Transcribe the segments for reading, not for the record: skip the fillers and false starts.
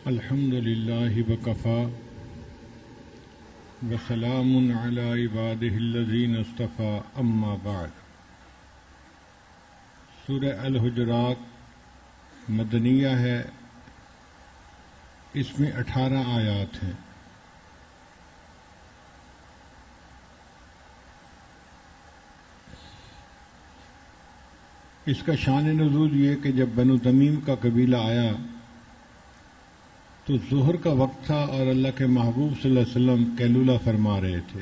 الحمد للہ وکفی وسلام علی عباده الذین اصطفی اما بعد۔ سورہ الحجرات مدنیہ ہے، اس میں 18 آیات ہیں۔ اس کا شان نزول یہ کہ جب بنو تمیم کا قبیلہ آیا تو ظہر کا وقت تھا اور اللہ کے محبوب صلی اللہ علیہ وسلم قیلولہ فرما رہے تھے،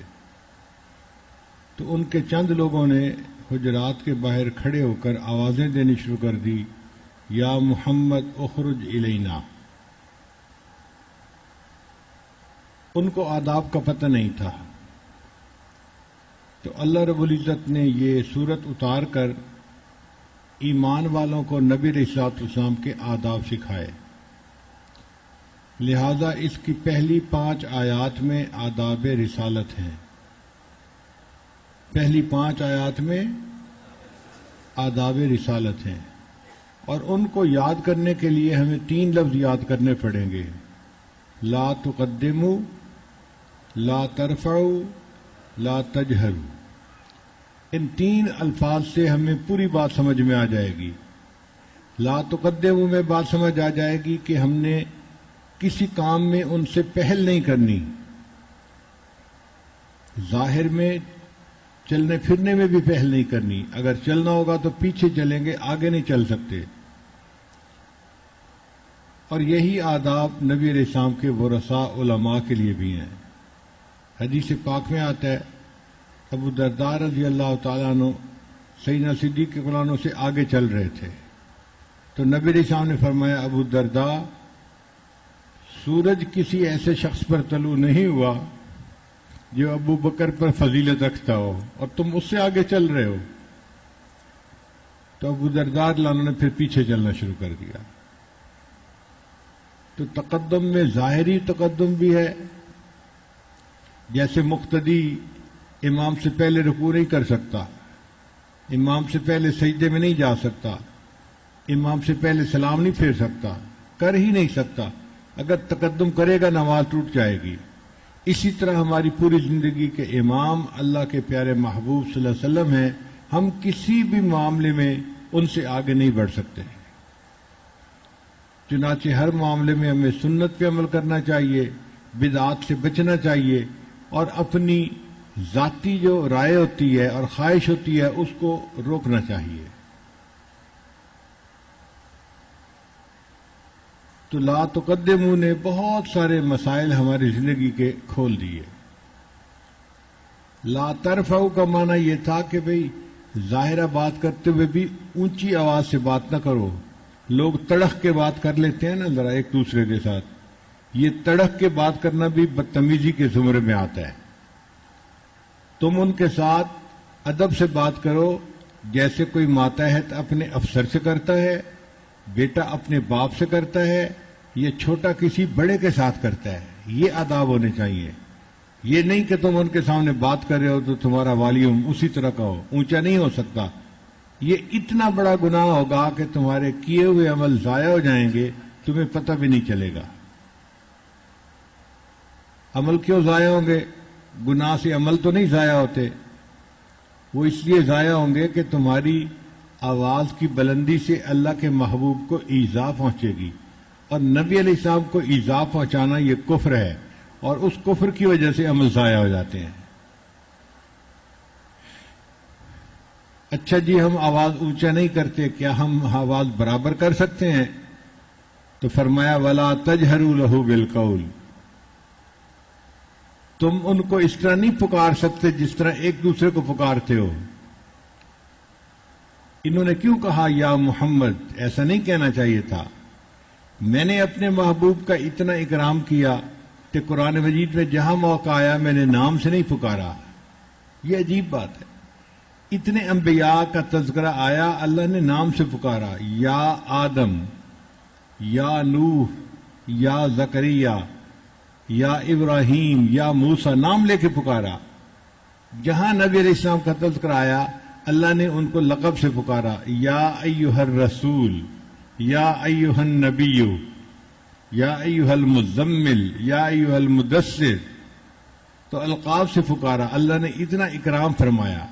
تو ان کے چند لوگوں نے حجرات کے باہر کھڑے ہو کر آوازیں دینی شروع کر دی، یا محمد اخرج الینا۔ ان کو آداب کا پتہ نہیں تھا، تو اللہ رب العزت نے یہ سورت اتار کر ایمان والوں کو نبی علیہ السلام کے آداب سکھائے، لہذا اس کی پہلی 5 آیات میں آداب رسالت ہیں۔ پہلی 5 آیات میں آداب رسالت ہیں، اور ان کو یاد کرنے کے لیے ہمیں 3 لفظ یاد کرنے پڑیں گے: لا تقدموا، لا ترفعوا، لا تجہروا۔ ان 3 الفاظ سے ہمیں پوری بات سمجھ میں آ جائے گی۔ لا تقدموا میں بات سمجھ آ جائے گی کہ ہم نے کسی کام میں ان سے پہل نہیں کرنی، ظاہر میں چلنے پھرنے میں بھی پہل نہیں کرنی، اگر چلنا ہوگا تو پیچھے چلیں گے، آگے نہیں چل سکتے۔ اور یہی آداب نبی علیہ السلام کے ورثاء علماء کے لیے بھی ہیں۔ حدیث پاک میں آتا ہے، ابو درداء رضی اللہ تعالیٰ عنہ سیدنا صدیق کے قرآنوں سے آگے چل رہے تھے، تو نبی علیہ السلام نے فرمایا، ابو درداء، سورج کسی ایسے شخص پر طلوع نہیں ہوا جو ابو بکر پر فضیلت رکھتا ہو، اور تم اس سے آگے چل رہے ہو۔ تو ابو درداء عنہ نے پھر پیچھے چلنا شروع کر دیا۔ تو تقدم میں ظاہری تقدم بھی ہے، جیسے مقتدی امام سے پہلے رکوع نہیں کر سکتا، امام سے پہلے سجدے میں نہیں جا سکتا، امام سے پہلے سلام نہیں پھیر سکتا، کر ہی نہیں سکتا۔ اگر تقدم کرے گا نماز ٹوٹ جائے گی۔ اسی طرح ہماری پوری زندگی کے امام اللہ کے پیارے محبوب صلی اللہ علیہ وسلم ہیں، ہم کسی بھی معاملے میں ان سے آگے نہیں بڑھ سکتے۔ چنانچہ ہر معاملے میں ہمیں سنت پہ عمل کرنا چاہیے، بدعات سے بچنا چاہیے، اور اپنی ذاتی جو رائے ہوتی ہے اور خواہش ہوتی ہے اس کو روکنا چاہیے۔ تو لا تقدموا نے بہت سارے مسائل ہماری زندگی کے کھول دیے۔ لا ترفعوا کا معنی یہ تھا کہ بھئی ظاہرہ بات کرتے ہوئے بھی اونچی آواز سے بات نہ کرو۔ لوگ تڑخ کے بات کر لیتے ہیں نا ذرا ایک دوسرے کے ساتھ، یہ تڑخ کے بات کرنا بھی بدتمیزی کے زمرے میں آتا ہے۔ تم ان کے ساتھ ادب سے بات کرو، جیسے کوئی ماتحت اپنے افسر سے کرتا ہے، بیٹا اپنے باپ سے کرتا ہے، یا چھوٹا کسی بڑے کے ساتھ کرتا ہے۔ یہ آداب ہونے چاہیے۔ یہ نہیں کہ تم ان کے سامنے بات کر رہے ہو تو تمہارا والیوم اسی طرح کا ہو، اونچا نہیں ہو سکتا۔ یہ اتنا بڑا گناہ ہوگا کہ تمہارے کیے ہوئے عمل ضائع ہو جائیں گے، تمہیں پتہ بھی نہیں چلے گا۔ عمل کیوں ضائع ہوں گے؟ گناہ سے عمل تو نہیں ضائع ہوتے، وہ اس لیے ضائع ہوں گے کہ تمہاری آواز کی بلندی سے اللہ کے محبوب کو ایذا پہنچے گی، اور نبی علیہ السلام کو ایذا پہنچانا یہ کفر ہے، اور اس کفر کی وجہ سے عمل ضائع ہو جاتے ہیں۔ اچھا جی، ہم آواز اونچا نہیں کرتے، کیا ہم آواز برابر کر سکتے ہیں؟ تو فرمایا وَلَا تَجْهَرُوا لَهُ بِالْقَوْلِ، تم ان کو اس طرح نہیں پکار سکتے جس طرح ایک دوسرے کو پکارتے ہو۔ انہوں نے کیوں کہا یا محمد؟ ایسا نہیں کہنا چاہیے تھا۔ میں نے اپنے محبوب کا اتنا اکرام کیا کہ قرآن مجید میں جہاں موقع آیا میں نے نام سے نہیں پکارا۔ یہ عجیب بات ہے، اتنے انبیاء کا تذکرہ آیا، اللہ نے نام سے پکارا، یا آدم، یا نوح، یا زکریا، یا ابراہیم، یا موسیٰ، نام لے کے پکارا۔ جہاں نبی علیہ السلام کا تذکرہ آیا اللہ نے ان کو لقب سے پکارا، یا ایھا الرسول، یا ایھا النبی، یا ایھا المزمل، یا ایھا المدثر، تو القاب سے پکارا، اللہ نے اتنا اکرام فرمایا.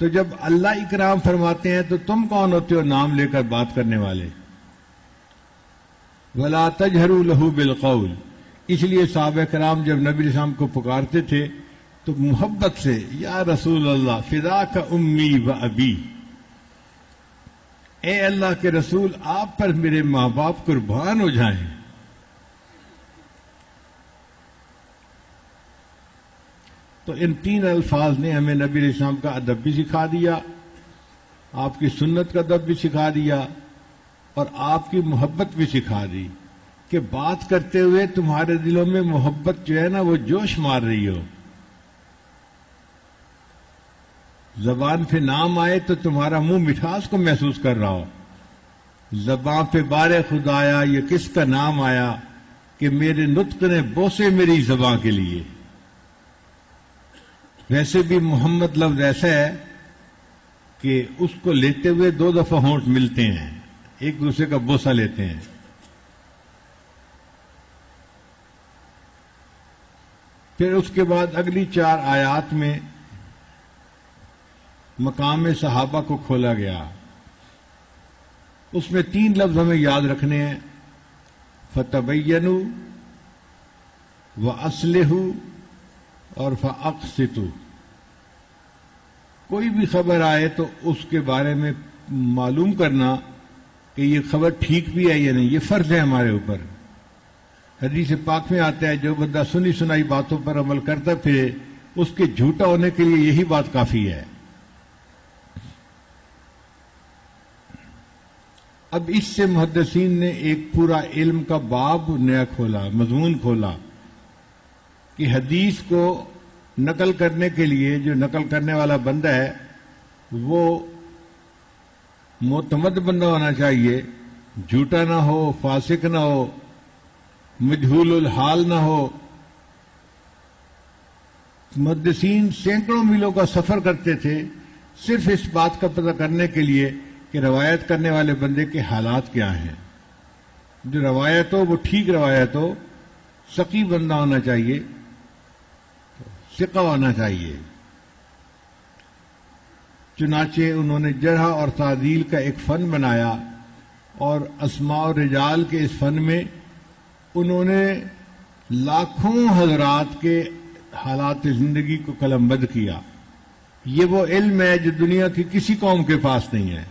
تو جب اللہ اکرام فرماتے ہیں تو تم کون ہوتے ہو نام لے کر بات کرنے والے؟ وَلَا تَجْهَرُوا لَهُ بِالْقَوْلِ. اس لیے صحابہ کرام جب نبی علیہ السلام کو پکارتے تھے تو محبت سے یا رسول اللہ فداک امی و ابی، اے اللہ کے رسول آپ پر میرے ماں باپ قربان ہو جائیں. تو ان تین الفاظ نے ہمیں نبی علیہ السلام کا ادب بھی سکھا دیا، آپ کی سنت کا ادب بھی سکھا دیا، اور آپ کی محبت بھی سکھا دی کہ بات کرتے ہوئے تمہارے دلوں میں محبت جو ہے نا وہ جوش مار رہی ہو. زبان پہ نام آئے تو تمہارا منہ مٹھاس کو محسوس کر رہا ہو. زبان پہ بار خدایا یہ کس کا نام آیا کہ میرے نطق نے بوسے میری زبان کے لیے. ویسے بھی محمد لفظ ایسا ہے کہ اس کو لیتے ہوئے دو دفعہ ہونٹ ملتے ہیں، ایک دوسرے کا بوسہ لیتے ہیں. پھر اس کے بعد اگلی 4 آیات میں مقام صحابہ کو کھولا گیا. اس میں 3 لفظ ہمیں یاد رکھنے ہیں، فتبینوا واصلحوا اور فاقسطوا. کوئی بھی خبر آئے تو اس کے بارے میں معلوم کرنا کہ یہ خبر ٹھیک بھی ہے یا نہیں، یہ فرض ہے ہمارے اوپر. حدیث پاک میں آتا ہے جو بندہ سنی سنائی باتوں پر عمل کرتا پھرے اس کے جھوٹا ہونے کے لیے یہی بات کافی ہے. اب اس سے محدثین نے ایک پورا علم کا باب نیا کھولا، مضمون کھولا کہ حدیث کو نقل کرنے کے لیے جو نقل کرنے والا بندہ ہے وہ معتمد بندہ ہونا چاہیے، جھوٹا نہ ہو، فاسق نہ ہو، مجہول الحال نہ ہو. محدثین سینکڑوں میلوں کا سفر کرتے تھے صرف اس بات کا پتہ کرنے کے لیے کہ روایت کرنے والے بندے کے حالات کیا ہیں. جو روایت ہو وہ ٹھیک روایت ہو، سقی بندہ ہونا چاہیے، ثقہ ہونا چاہیے. چنانچہ انہوں نے جرح اور تعدیل کا ایک فن بنایا اور اسماء و رجال کے اس فن میں انہوں نے لاکھوں حضرات کے حالات زندگی کو قلم بند کیا. یہ وہ علم ہے جو دنیا کی کسی قوم کے پاس نہیں ہے.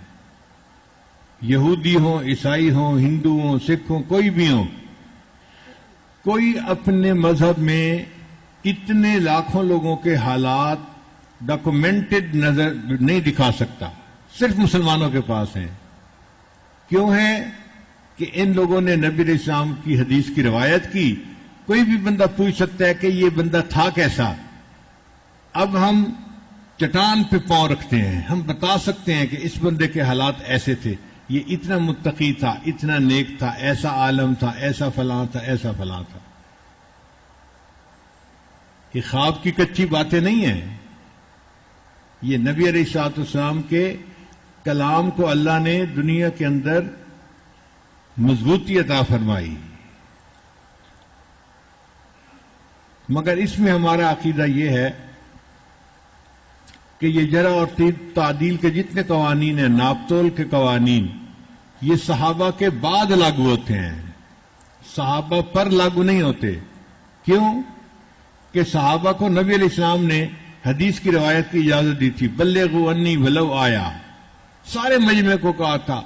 یہودی ہوں، عیسائی ہوں، ہندو ہوں، سکھ ہوں، کوئی بھی ہوں، کوئی اپنے مذہب میں اتنے لاکھوں لوگوں کے حالات ڈاکومنٹڈ نظر نہیں دکھا سکتا، صرف مسلمانوں کے پاس ہیں. کیوں ہے کہ ان لوگوں نے نبی علیہ السلام کی حدیث کی روایت کی. کوئی بھی بندہ پوچھ سکتا ہے کہ یہ بندہ تھا کیسا. اب ہم چٹان پہ پاؤں رکھتے ہیں، ہم بتا سکتے ہیں کہ اس بندے کے حالات ایسے تھے، یہ اتنا متقی تھا، اتنا نیک تھا، ایسا عالم تھا، ایسا فلاں تھا، ایسا فلاں تھا. یہ خواب کی کچی باتیں نہیں ہیں، یہ نبی علیہ الصلوۃ والسلام کے کلام کو اللہ نے دنیا کے اندر مضبوطی عطا فرمائی. مگر اس میں ہمارا عقیدہ یہ ہے کہ یہ جرح اور تعدیل کے جتنے قوانین ہیں، ناپ تول کے قوانین، یہ صحابہ کے بعد لاگو ہوتے ہیں، صحابہ پر لاگو نہیں ہوتے. کیوں؟ کہ صحابہ کو نبی علیہ السلام نے حدیث کی روایت کی اجازت دی تھی. بلغوا انی ولو آیا، سارے مجمع کو کہا تھا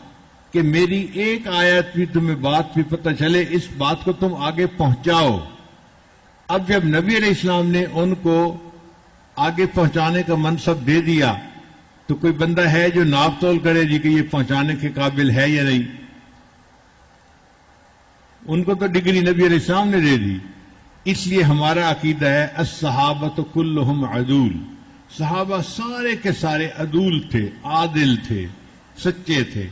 کہ میری ایک آیت بھی تمہیں بات بھی پتہ چلے، اس بات کو تم آگے پہنچاؤ. اب جب نبی علیہ السلام نے ان کو آگے پہنچانے کا منصب دے دیا تو کوئی بندہ ہے جو ناپ تول کرے جی کہ یہ پہنچانے کے قابل ہے یا نہیں؟ ان کو تو ڈگری نبی علیہ السلام نے دے دی. اس لیے ہمارا عقیدہ ہے الصحابۃ کلہم عدول، صحابہ سارے کے سارے عدول تھے، عادل تھے، سچے تھے.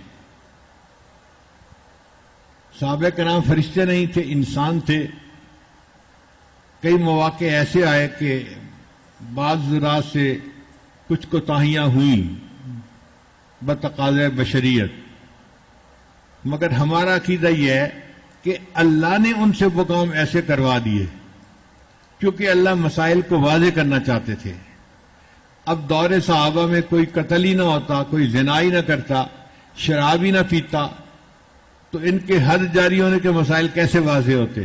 صحابہ کرام فرشتے نہیں تھے، انسان تھے. کئی مواقع ایسے آئے کہ بعض ذرات سے کچھ کوتاہیاں ہوئیں بتقاضۂ بشریت، مگر ہمارا عقیدہ یہ ہے کہ کہ اللہ نے ان سے وہ کام ایسے کروا دیے کیونکہ اللہ مسائل کو واضح کرنا چاہتے تھے. اب دور صحابہ میں کوئی قتل ہی نہ ہوتا، کوئی زنا ہی نہ کرتا، شراب ہی نہ پیتا، تو ان کے حد جاری ہونے کے مسائل کیسے واضح ہوتے؟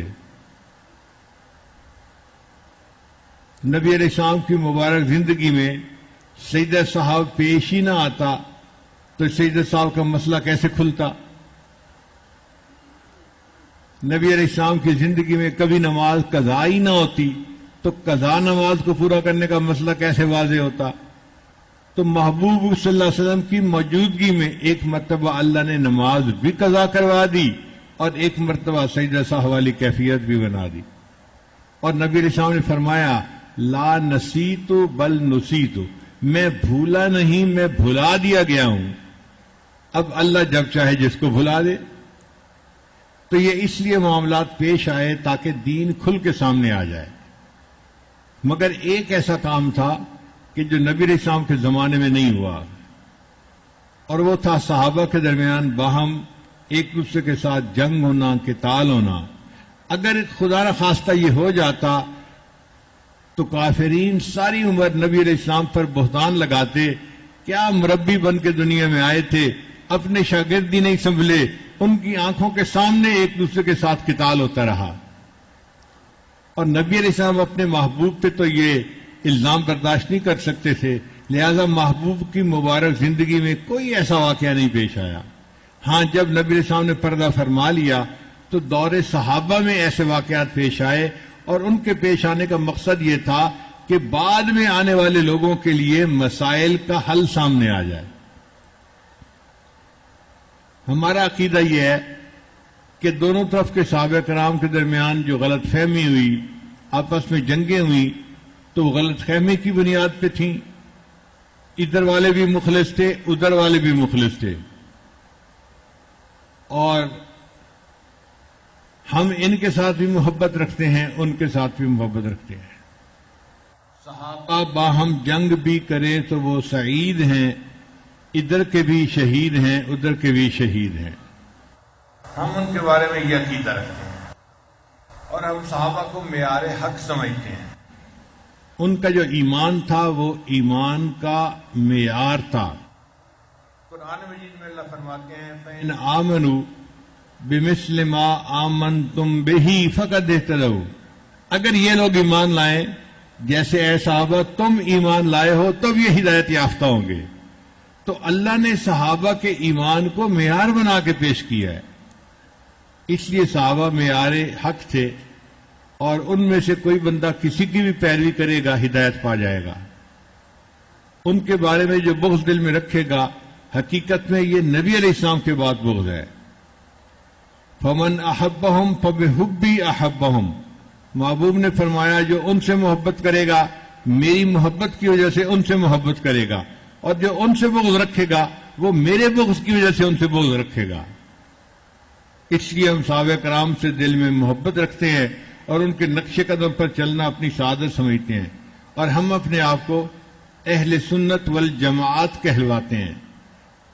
نبی علیہ السلام کی مبارک زندگی میں سیدہ صاحب پیش ہی نہ آتا تو سیدہ صاحب کا مسئلہ کیسے کھلتا؟ نبی علیہ السلام کی زندگی میں کبھی نماز قضا ہی نہ ہوتی تو قضا نماز کو پورا کرنے کا مسئلہ کیسے واضح ہوتا؟ تو محبوب صلی اللہ علیہ وسلم کی موجودگی میں ایک مرتبہ اللہ نے نماز بھی قضا کروا دی اور ایک مرتبہ سجدہ سہو والی کیفیت بھی بنا دی. اور نبی علیہ السلام نے فرمایا لا نسیتو بل نسیتو، میں بھولا نہیں، میں بھلا دیا گیا ہوں. اب اللہ جب چاہے جس کو بھلا دے. تو یہ اس لیے معاملات پیش آئے تاکہ دین کھل کے سامنے آ جائے. مگر ایک ایسا کام تھا کہ جو نبی علیہ السلام کے زمانے میں نہیں ہوا، اور وہ تھا صحابہ کے درمیان باہم ایک دوسرے کے ساتھ جنگ ہونا، قتال ہونا. اگر خدا نخواستہ یہ ہو جاتا تو کافرین ساری عمر نبی علیہ السلام پر بہتان لگاتے، کیا مربی بن کے دنیا میں آئے تھے، اپنے شاگردی نہیں سنبھلے، ان کی آنکھوں کے سامنے ایک دوسرے کے ساتھ قتال ہوتا رہا. اور نبی علیہ السلام اپنے محبوب پہ تو یہ الزام برداشت نہیں کر سکتے تھے، لہذا محبوب کی مبارک زندگی میں کوئی ایسا واقعہ نہیں پیش آیا. ہاں جب نبی علیہ السلام نے پردہ فرما لیا تو دور صحابہ میں ایسے واقعات پیش آئے، اور ان کے پیش آنے کا مقصد یہ تھا کہ بعد میں آنے والے لوگوں کے لیے مسائل کا حل سامنے آ جائے. ہمارا عقیدہ یہ ہے کہ دونوں طرف کے صحابہ کرام کے درمیان جو غلط فہمی ہوئی، آپس میں جنگیں ہوئی، تو غلط فہمی کی بنیاد پہ تھیں. ادھر والے بھی مخلص تھے، ادھر والے بھی مخلص تھے، اور ہم ان کے ساتھ بھی محبت رکھتے ہیں، ان کے ساتھ بھی محبت رکھتے ہیں. صحابہ باہم جنگ بھی کریں تو وہ سعید ہیں، ادھر کے بھی شہید ہیں، ادھر کے بھی شہید ہیں. ہم ان کے بارے میں یہ عقیدہ رکھتے ہیں، اور ہم صحابہ کو معیار حق سمجھتے ہیں. ان کا جو ایمان تھا وہ ایمان کا معیار تھا. قرآن مجید میں اللہ فرماتے ہیں فَإِنْ آمَنُوا بِمِثْلِ مَا آمَنْتُمْ بِهِ فَقَدْ اهْتَدَوْا، اگر یہ لوگ ایمان لائیں جیسے اے صحابہ تم ایمان لائے ہو تب یہ ہدایت یافتہ ہوں گے. تو اللہ نے صحابہ کے ایمان کو معیار بنا کے پیش کیا ہے، اس لیے صحابہ معیار حق تھے، اور ان میں سے کوئی بندہ کسی کی بھی پیروی کرے گا ہدایت پا جائے گا. ان کے بارے میں جو بغض دل میں رکھے گا حقیقت میں یہ نبی علیہ السلام کے بعد بغض ہے. فمن احبہم فبحبی احبہم، محبوب نے فرمایا جو ان سے محبت کرے گا میری محبت کی وجہ سے ان سے محبت کرے گا، اور جو ان سے بغض رکھے گا وہ میرے بغض کی وجہ سے ان سے بغض رکھے گا. اس لیے ہم صحابہ کرام سے دل میں محبت رکھتے ہیں اور ان کے نقش قدم پر چلنا اپنی سعادت سمجھتے ہیں، اور ہم اپنے آپ کو اہل سنت والجماعت کہلواتے ہیں.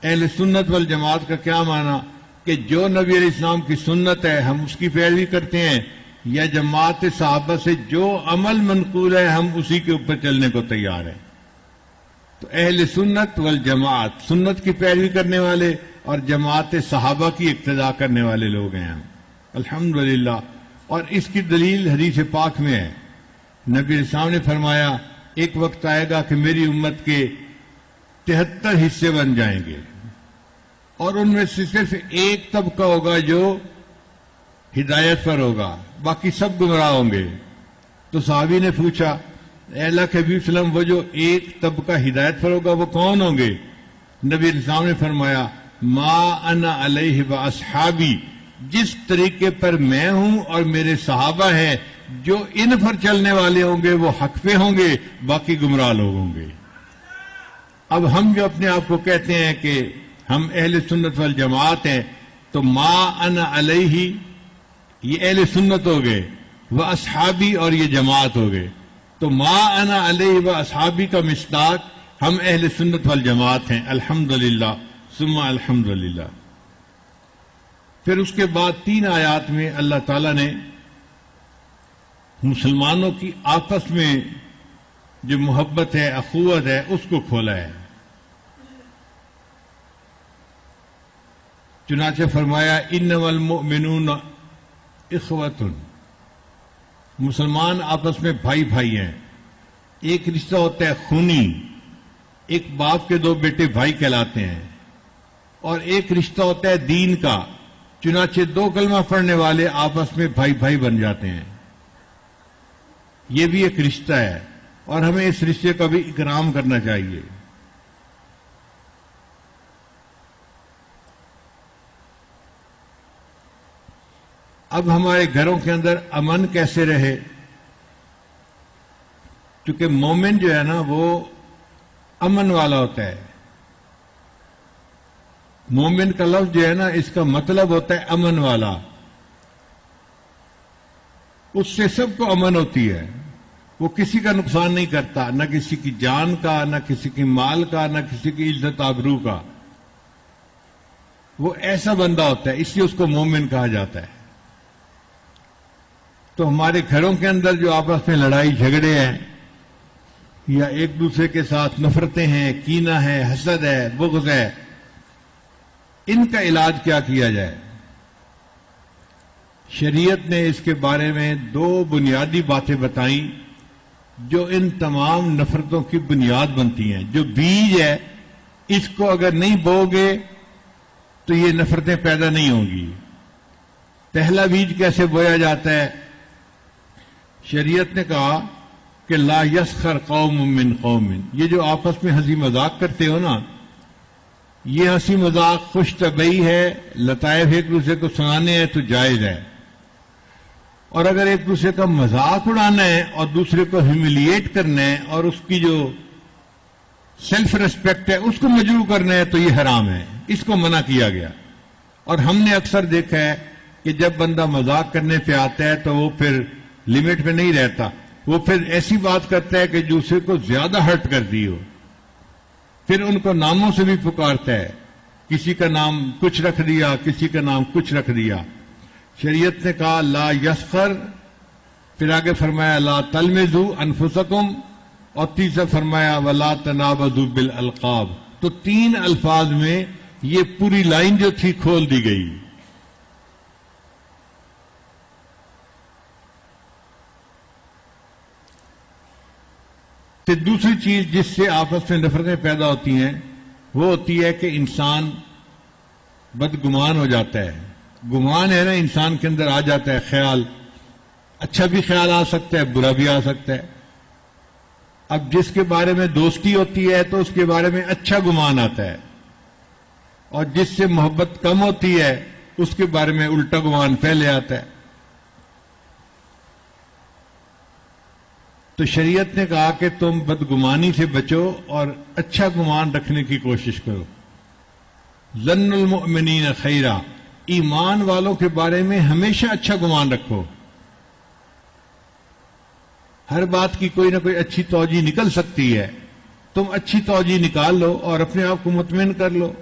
اہل سنت والجماعت کا کیا معنی؟ کہ جو نبی علیہ السلام کی سنت ہے ہم اس کی پیروی کرتے ہیں، یا جماعت صحابہ سے جو عمل منقول ہے ہم اسی کے اوپر چلنے کو تیار ہیں. تو اہل سنت والجماعت، سنت کی پیروی کرنے والے اور جماعت صحابہ کی اقتداء کرنے والے لوگ ہیں ہم الحمدللہ. اور اس کی دلیل حدیث پاک میں ہے. نبی علیہ السلام نے فرمایا ایک وقت آئے گا کہ میری امت کے 73 حصے بن جائیں گے، اور ان میں سے صرف ایک طبقہ ہوگا جو ہدایت پر ہوگا، باقی سب گمراہ ہوں گے. تو صحابی نے پوچھا اے اللہ کے حبیب صلی اللہ علیہ وسلم وہ جو ایک طبقہ ہدایت پر ہوگا وہ کون ہوں گے؟ نبی علیہ السلام نے فرمایا ما انا علیہ واصحابی، جس طریقے پر میں ہوں اور میرے صحابہ ہیں، جو ان پر چلنے والے ہوں گے وہ حق پہ ہوں گے، باقی گمراہ لوگ ہوں گے. اب ہم جو اپنے آپ کو کہتے ہیں کہ ہم اہل سنت والجماعت ہیں، تو ما انا علیہ یہ اہل سنت ہو گئے، وہ اصحابی اور یہ جماعت ہو گئے. تو ما انا علیہ و اصحابی کا مصداق ہم اہل سنت والجماعت ہیں الحمدللہ ثم الحمدللہ. پھر اس کے بعد 3 آیات میں اللہ تعالیٰ نے مسلمانوں کی آپس میں جو محبت ہے، اخوت ہے، اس کو کھولا ہے. چنانچہ فرمایا انما المؤمنون اخوۃ، مسلمان آپس میں بھائی بھائی ہیں. ایک رشتہ ہوتا ہے خونی، ایک باپ کے 2 بیٹے بھائی کہلاتے ہیں، اور ایک رشتہ ہوتا ہے دین کا. چنانچہ 2 کلمہ پڑھنے والے آپس میں بھائی بھائی بن جاتے ہیں. یہ بھی ایک رشتہ ہے اور ہمیں اس رشتے کا بھی اکرام کرنا چاہیے. اب ہمارے گھروں کے اندر امن کیسے رہے؟ کیونکہ مومن جو ہے نا وہ امن والا ہوتا ہے. مومن کا لفظ جو ہے نا اس کا مطلب ہوتا ہے امن والا. اس سے سب کو امن ہوتی ہے. وہ کسی کا نقصان نہیں کرتا، نہ کسی کی جان کا، نہ کسی کی مال کا، نہ کسی کی عزت آبرو کا. وہ ایسا بندہ ہوتا ہے، اس لیے اس کو مومن کہا جاتا ہے. تو ہمارے گھروں کے اندر جو آپس میں لڑائی جھگڑے ہیں یا ایک دوسرے کے ساتھ نفرتیں ہیں، کینہ ہے، حسد ہے، بغض ہے، ان کا علاج کیا کیا جائے؟ شریعت نے اس کے بارے میں 2 بنیادی باتیں بتائیں جو ان تمام نفرتوں کی بنیاد بنتی ہیں. جو بیج ہے اس کو اگر نہیں بو گے تو یہ نفرتیں پیدا نہیں ہوں گی. پہلا بیج کیسے بویا جاتا ہے؟ شریعت نے کہا کہ لا یسخر قوم من قوم، یہ جو آپس میں ہنسی مذاق کرتے ہو نا، یہ ہنسی مذاق خوش طبعی ہے، لطائف ایک دوسرے کو سنانے ہیں تو جائز ہے. اور اگر ایک دوسرے کا مذاق اڑانا ہے اور دوسرے کو ہیوملیٹ کرنا ہے اور اس کی جو سیلف ریسپیکٹ ہے اس کو مجروح کرنا ہے تو یہ حرام ہے، اس کو منع کیا گیا. اور ہم نے اکثر دیکھا ہے کہ جب بندہ مذاق کرنے پہ آتا ہے تو وہ پھر لمٹ میں نہیں رہتا، وہ پھر ایسی بات کرتا ہے کہ دوسرے کو زیادہ ہرٹ کر دی ہو. پھر ان کو ناموں سے بھی پکارتا ہے، کسی کا نام کچھ رکھ دیا، کسی کا نام کچھ رکھ دیا. شریعت نے کہا لا یسخر، پھر آگے فرمایا لا تلمزوا انفسکم، اور تیسرا فرمایا ولا تنابزوا بالالقاب. تو 3 الفاظ میں یہ پوری لائن جو تھی کھول دی گئی. تو دوسری چیز جس سے آپس میں نفرتیں پیدا ہوتی ہیں وہ ہوتی ہے کہ انسان بدگمان ہو جاتا ہے. گمان ہے نا انسان کے اندر آ جاتا ہے خیال، اچھا بھی خیال آ سکتا ہے، برا بھی آ سکتا ہے. اب جس کے بارے میں دوستی ہوتی ہے تو اس کے بارے میں اچھا گمان آتا ہے، اور جس سے محبت کم ہوتی ہے اس کے بارے میں الٹا گمان پہلے آتا ہے. تو شریعت نے کہا کہ تم بدگمانی سے بچو اور اچھا گمان رکھنے کی کوشش کرو. ظن المؤمنین خیرا، ایمان والوں کے بارے میں ہمیشہ اچھا گمان رکھو. ہر بات کی کوئی نہ کوئی اچھی توجہ نکل سکتی ہے، تم اچھی توجہ نکال لو اور اپنے آپ کو مطمئن کر لو.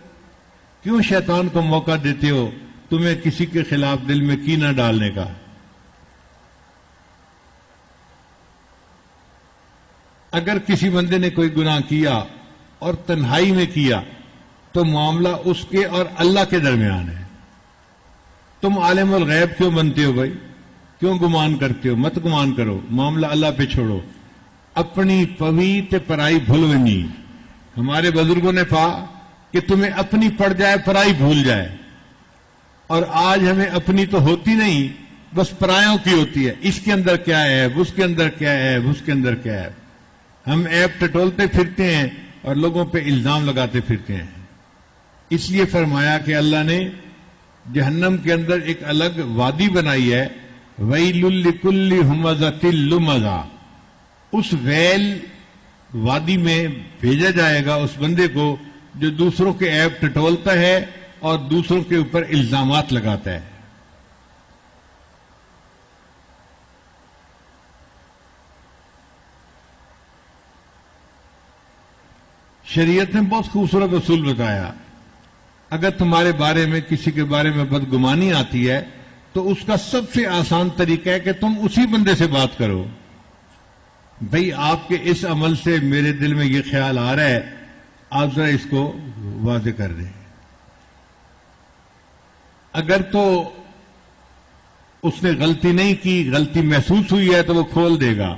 کیوں شیطان کو موقع دیتے ہو تمہیں کسی کے خلاف دل میں کینہ ڈالنے کا؟ اگر کسی بندے نے کوئی گناہ کیا اور تنہائی میں کیا تو معاملہ اس کے اور اللہ کے درمیان ہے. تم عالم الغیب کیوں بنتے ہو بھائی؟ کیوں گمان کرتے ہو؟ مت گمان کرو، معاملہ اللہ پہ چھوڑو. اپنی پوی تے پرائی بھولونی. ہمارے بزرگوں نے کہا کہ تمہیں اپنی پڑ جائے پرائی بھول جائے، اور آج ہمیں اپنی تو ہوتی نہیں، بس پرایوں کی ہوتی ہے. اس کے اندر کیا ہے، اس کے اندر کیا ہے، اس کے اندر کیا ہے. ہم ایپ ٹٹولتے پھرتے ہیں اور لوگوں پہ الزام لگاتے پھرتے ہیں. اس لیے فرمایا کہ اللہ نے جہنم کے اندر ایک الگ وادی بنائی ہے، ویل لکل ہمزۃ لمزہ. اس ویل وادی میں بھیجا جائے گا اس بندے کو جو دوسروں کے ایپ ٹٹولتا ہے اور دوسروں کے اوپر الزامات لگاتا ہے. شریعت نے بہت خوبصورت اصول بتایا اگر تمہارے بارے میں کسی کے بارے میں بدگمانی آتی ہے تو اس کا سب سے آسان طریقہ ہے کہ تم اسی بندے سے بات کرو. بھئی آپ کے اس عمل سے میرے دل میں یہ خیال آ رہا ہے، آپ ذرا اس کو واضح کر دیں. اگر تو اس نے غلطی نہیں کی، غلطی محسوس ہوئی ہے تو وہ کھول دے گا،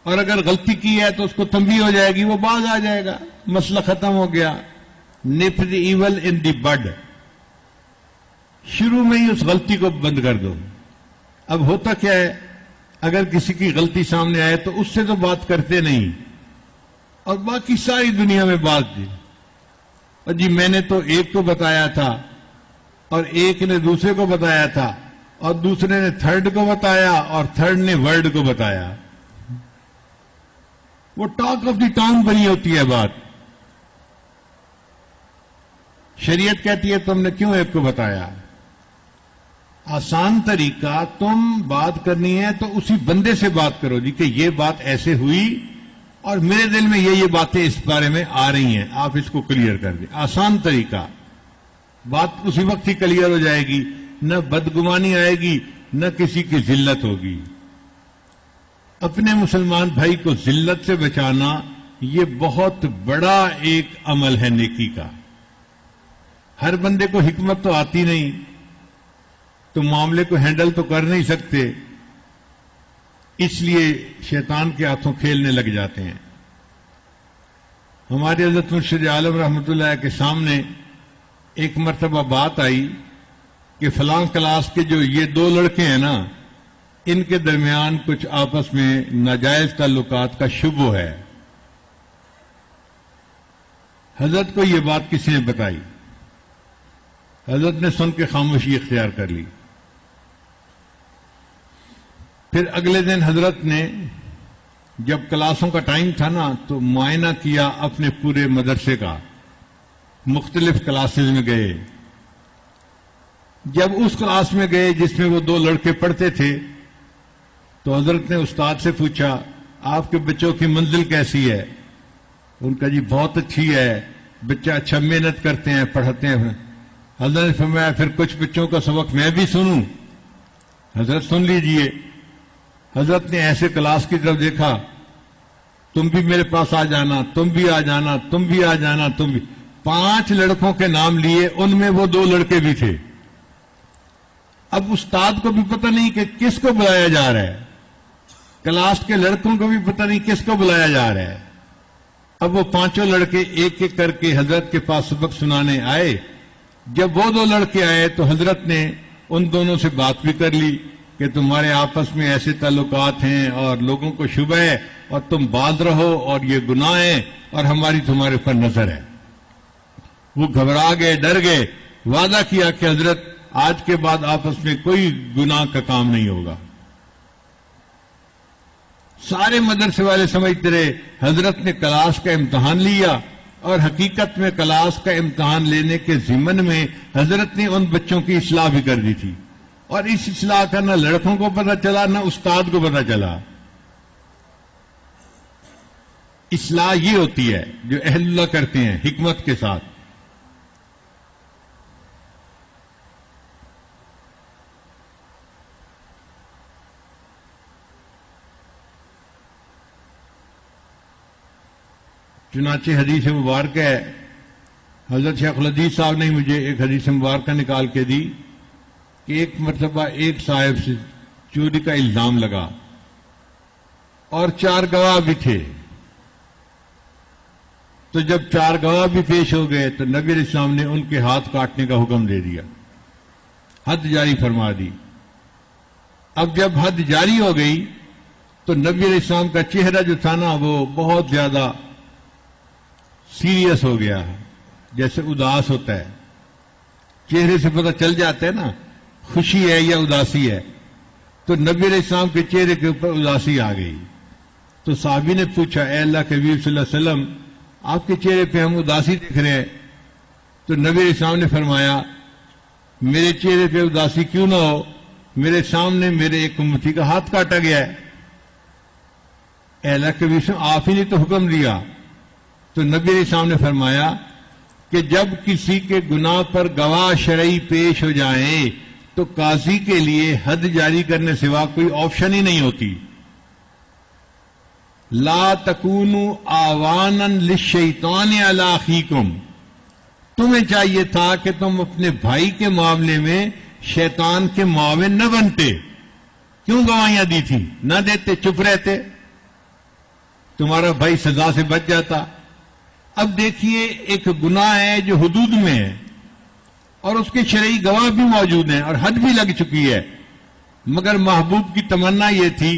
اور اگر غلطی کی ہے تو اس کو تنبیہ ہو جائے گی، وہ باز آ جائے گا، مسئلہ ختم ہو گیا. نپ دی ایول ان دی بڈ، شروع میں ہی اس غلطی کو بند کر دو. اب ہوتا کیا ہے، اگر کسی کی غلطی سامنے آئے تو اس سے تو بات کرتے نہیں، اور باقی ساری دنیا میں بات دی. اور جی میں نے تو ایک کو بتایا تھا، اور ایک نے دوسرے کو بتایا تھا، اور دوسرے نے تھرڈ کو بتایا، اور تھرڈ نے ورلڈ کو بتایا. وہ ٹاک آف دی ٹاؤن بنی ہوتی ہے بات. شریعت کہتی ہے تم نے کیوں ایک کو بتایا؟ آسان طریقہ، تم بات کرنی ہے تو اسی بندے سے بات کرو جی کہ یہ بات ایسے ہوئی اور میرے دل میں یہ باتیں اس بارے میں آ رہی ہیں، آپ اس کو کلیئر کر دیں. آسان طریقہ، بات اسی وقت ہی کلیئر ہو جائے گی، نہ بدگمانی آئے گی، نہ کسی کی ذلت ہوگی. اپنے مسلمان بھائی کو ذلت سے بچانا یہ بہت بڑا ایک عمل ہے نیکی کا. ہر بندے کو حکمت تو آتی نہیں، تو معاملے کو ہینڈل تو کر نہیں سکتے، اس لیے شیطان کے ہاتھوں کھیلنے لگ جاتے ہیں. ہمارے حضرت مرشد عالم رحمۃ اللہ کے سامنے ایک مرتبہ بات آئی کہ فلاں کلاس کے جو یہ دو لڑکے ہیں نا، ان کے درمیان کچھ آپس میں ناجائز تعلقات کا شبہ ہے. حضرت کو یہ بات کسی نے بتائی، حضرت نے سن کے خاموشی اختیار کر لی. پھر اگلے دن حضرت نے جب کلاسوں کا ٹائم تھا نا تو معائنہ کیا اپنے پورے مدرسے کا، مختلف کلاسز میں گئے. جب اس کلاس میں گئے جس میں وہ دو لڑکے پڑھتے تھے تو حضرت نے استاد سے پوچھا آپ کے بچوں کی منزل کیسی ہے؟ ان کا جی بہت اچھی ہے، بچہ اچھا محنت کرتے ہیں، پڑھتے ہیں. حضرت نے فرمایا پھر کچھ بچوں کا سبق میں بھی سنوں؟ حضرت سن لیجئے. حضرت نے ایسے کلاس کی طرف دیکھا، تم بھی میرے پاس آ جانا، تم بھی آ جانا، تم بھی آ جانا، تم بھی. 5 لڑکوں کے نام لیے، ان میں وہ 2 لڑکے بھی تھے. اب استاد کو بھی پتہ نہیں کہ کس کو بلایا جا رہا ہے، کلاس کے لڑکوں کو بھی پتہ نہیں کس کو بلایا جا رہا ہے. اب وہ 5 لڑکے ایک ایک کر کے حضرت کے پاس سبق سنانے آئے. جب وہ 2 لڑکے آئے تو حضرت نے ان دونوں سے بات بھی کر لی کہ تمہارے آپس میں ایسے تعلقات ہیں اور لوگوں کو شبہ ہے اور تم باز رہو اور یہ گناہ ہے اور ہماری تمہارے پر نظر ہے. وہ گھبرا گئے، ڈر گئے. وعدہ کیا کہ حضرت آج کے بعد آپس میں کوئی گناہ کا کام نہیں ہوگا. سارے مدرسے والے سمجھتے رہے حضرت نے کلاس کا امتحان لیا، اور حقیقت میں کلاس کا امتحان لینے کے ضمن میں حضرت نے ان بچوں کی اصلاح بھی کر دی تھی. اور اس اصلاح کا نہ لڑکوں کو پتہ چلا نہ استاد کو پتہ چلا. اصلاح یہ ہوتی ہے جو اہل اللہ کرتے ہیں حکمت کے ساتھ. چنانچہ حدیث مبارکہ ہے، حضرت شیخ الحدیث صاحب نے مجھے ایک حدیث مبارکہ نکال کے دی کہ ایک مرتبہ ایک صاحب سے چوری کا الزام لگا اور 4 گواہ بھی تھے. تو جب 4 گواہ بھی پیش ہو گئے تو نبی علیہ السلام نے ان کے ہاتھ کاٹنے کا حکم دے دیا، حد جاری فرما دی. اب جب حد جاری ہو گئی تو نبی علیہ السلام کا چہرہ جو تھا نا وہ بہت زیادہ سیریس ہو گیا، جیسے اداس ہوتا ہے. چہرے سے پتہ چل جاتا ہے نا خوشی ہے یا اداسی ہے. تو نبی علیہ السلام کے چہرے کے اوپر اداسی آ گئی. تو صحابی نے پوچھا اے اللہ کے حبیب صلی اللہ علیہ وسلم، آپ کے چہرے پہ ہم اداسی دیکھ رہے ہیں. تو نبی علیہ السلام نے فرمایا میرے چہرے پہ اداسی کیوں نہ ہو، میرے سامنے میرے ایک امتی کا ہاتھ کاٹا گیا ہے. اے اللہ کے حبیب صلی اللہ علیہ وسلم آپ ہی نے تو حکم دیا. تو نبی علیہ السلام نے فرمایا کہ جب کسی کے گناہ پر گواہ شرعی پیش ہو جائیں تو قاضی کے لیے حد جاری کرنے سوا کوئی آپشن ہی نہیں ہوتی. لا تکونوا آوانا للشیطان علی اخیکم، تمہیں چاہیے تھا کہ تم اپنے بھائی کے معاملے میں شیطان کے معاون نہ بنتے. کیوں گواہیاں دی تھی؟ نہ دیتے، چپ رہتے، تمہارا بھائی سزا سے بچ جاتا. اب دیکھیے ایک گناہ ہے جو حدود میں ہے اور اس کے شرعی گواہ بھی موجود ہیں اور حد بھی لگ چکی ہے، مگر محبوب کی تمنا یہ تھی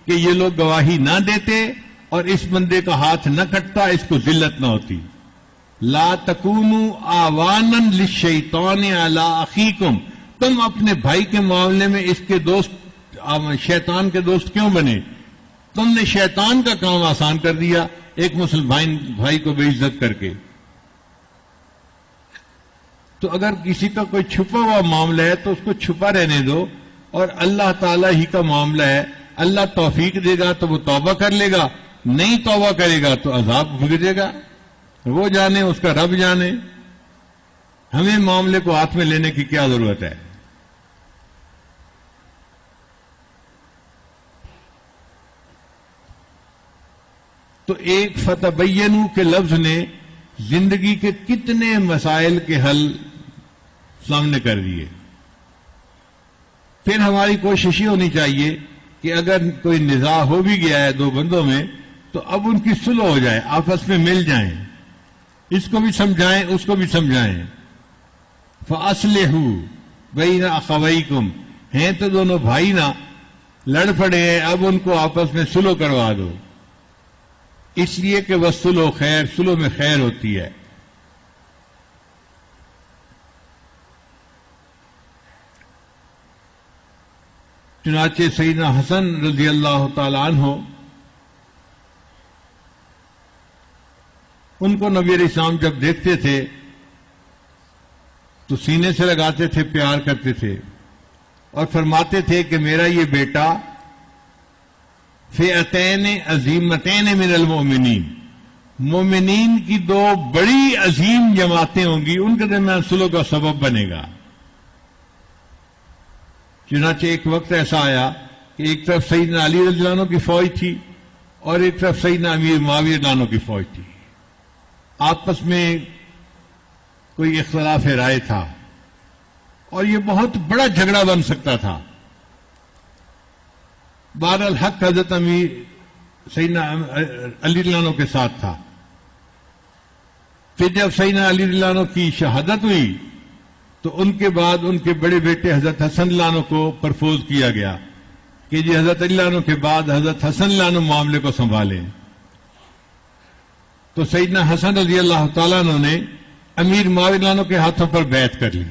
کہ یہ لوگ گواہی نہ دیتے اور اس بندے کا ہاتھ نہ کٹتا، اس کو ذلت نہ ہوتی. لا تکونوا آوانا للشیطان علی اخیکم، تم اپنے بھائی کے معاملے میں اس کے دوست شیطان کے دوست کیوں بنے؟ تم نے شیطان کا کام آسان کر دیا ایک مسلمان بھائی کو بے عزت کر کے. تو اگر کسی کا کوئی چھپا ہوا معاملہ ہے تو اس کو چھپا رہنے دو، اور اللہ تعالی ہی کا معاملہ ہے. اللہ توفیق دے گا تو وہ توبہ کر لے گا، نہیں توبہ کرے گا تو عذاب بھگتے گا. وہ جانے، اس کا رب جانے. ہمیں معاملے کو ہاتھ میں لینے کی کیا ضرورت ہے؟ تو ایک فتبینوا کے لفظ نے زندگی کے کتنے مسائل کے حل سامنے کر دیے. پھر ہماری کوشش یہ ہونی چاہیے کہ اگر کوئی نزاع ہو بھی گیا ہے دو بندوں میں تو اب ان کی صلح ہو جائے، آپس میں مل جائیں، اس کو بھی سمجھائیں اس کو بھی سمجھائیں. فَأَصْلِحُوا بَيْنَ أَخَوَيْكُمْ، ہیں تو دونوں بھائی نا، لڑ پڑے ہیں، اب ان کو آپس میں صلح کروا دو، اس لیے کہ وَالصُّلْحُ خیر، صلح میں خیر ہوتی ہے. چنانچہ سیدنا حسن رضی اللہ تعالی عنہ، ان کو نبی علیہ السلام جب دیکھتے تھے تو سینے سے لگاتے تھے، پیار کرتے تھے اور فرماتے تھے کہ میرا یہ بیٹا فئتین عظیمتین من المؤمنین، مومنین کی دو بڑی عظیم جماعتیں ہوں گی، ان کے درمیان صلح کا سبب بنے گا. چنانچہ ایک وقت ایسا آیا کہ ایک طرف سیدنا علی رضی اللہ عنہ کی فوج تھی اور ایک طرف سیدنا امیر معاویہ رضی اللہ عنہ کی فوج تھی. آپس میں کوئی اختلاف رائے تھا اور یہ بہت بڑا جھگڑا بن سکتا تھا. بہرحال حق حضرت امیر سیدنا علی رضی اللہ عنہ کے ساتھ تھا. پھر جب سیدنا علی رضی اللہ عنہ کی شہادت ہوئی تو ان کے بعد ان کے بڑے بیٹے حضرت حسن رضی اللہ عنہ کو پرپوز کیا گیا کہ جی حضرت علی رضی اللہ عنہ کے بعد حضرت حسن رضی اللہ عنہ معاملے کو سنبھالیں. تو سیدنا حسن رضی اللہ تعالیٰ عنہ نے امیر معاویہ رضی اللہ عنہ کے ہاتھوں پر بیعت کر لی.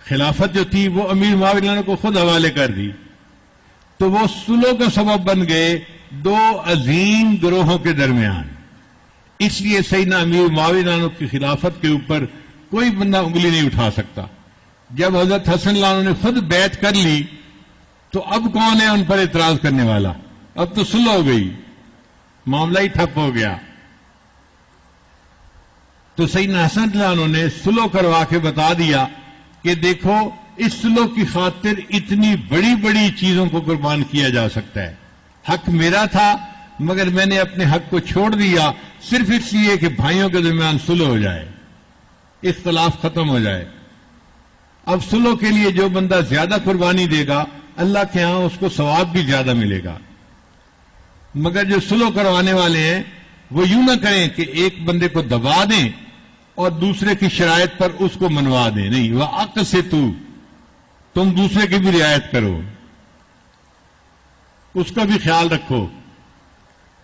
خلافت جو تھی وہ امیر معاویہ رضی اللہ عنہ کو خود حوالے کر دی. تو وہ صلح کا سبب بن گئے دو عظیم گروہوں کے درمیان. اس لیے سیدنا امیر معاویہ رضی اللہ عنہ کی خلافت کے اوپر کوئی بندہ انگلی نہیں اٹھا سکتا. جب حضرت حسن رضی اللہ عنہ نے خود بیعت کر لی تو اب کون ہے ان پر اعتراض کرنے والا؟ اب تو صلح ہو گئی، معاملہ ہی ٹھپ ہو گیا. تو سیدنا حسن رضی اللہ عنہ نے صلح کروا کے بتا دیا کہ دیکھو اس صلح کی خاطر اتنی بڑی بڑی چیزوں کو قربان کیا جا سکتا ہے. حق میرا تھا مگر میں نے اپنے حق کو چھوڑ دیا صرف اس لیے کہ بھائیوں کے درمیان صلح ہو جائے، اختلاف ختم ہو جائے. اب صلح کے لیے جو بندہ زیادہ قربانی دے گا اللہ کے ہاں اس کو ثواب بھی زیادہ ملے گا. مگر جو صلح کروانے والے ہیں وہ یوں نہ کریں کہ ایک بندے کو دبا دیں اور دوسرے کی شرائط پر اس کو منوا دیں. نہیں، وَأَقْسِطُوا، تم دوسرے کی بھی رعایت کرو، اس کا بھی خیال رکھو.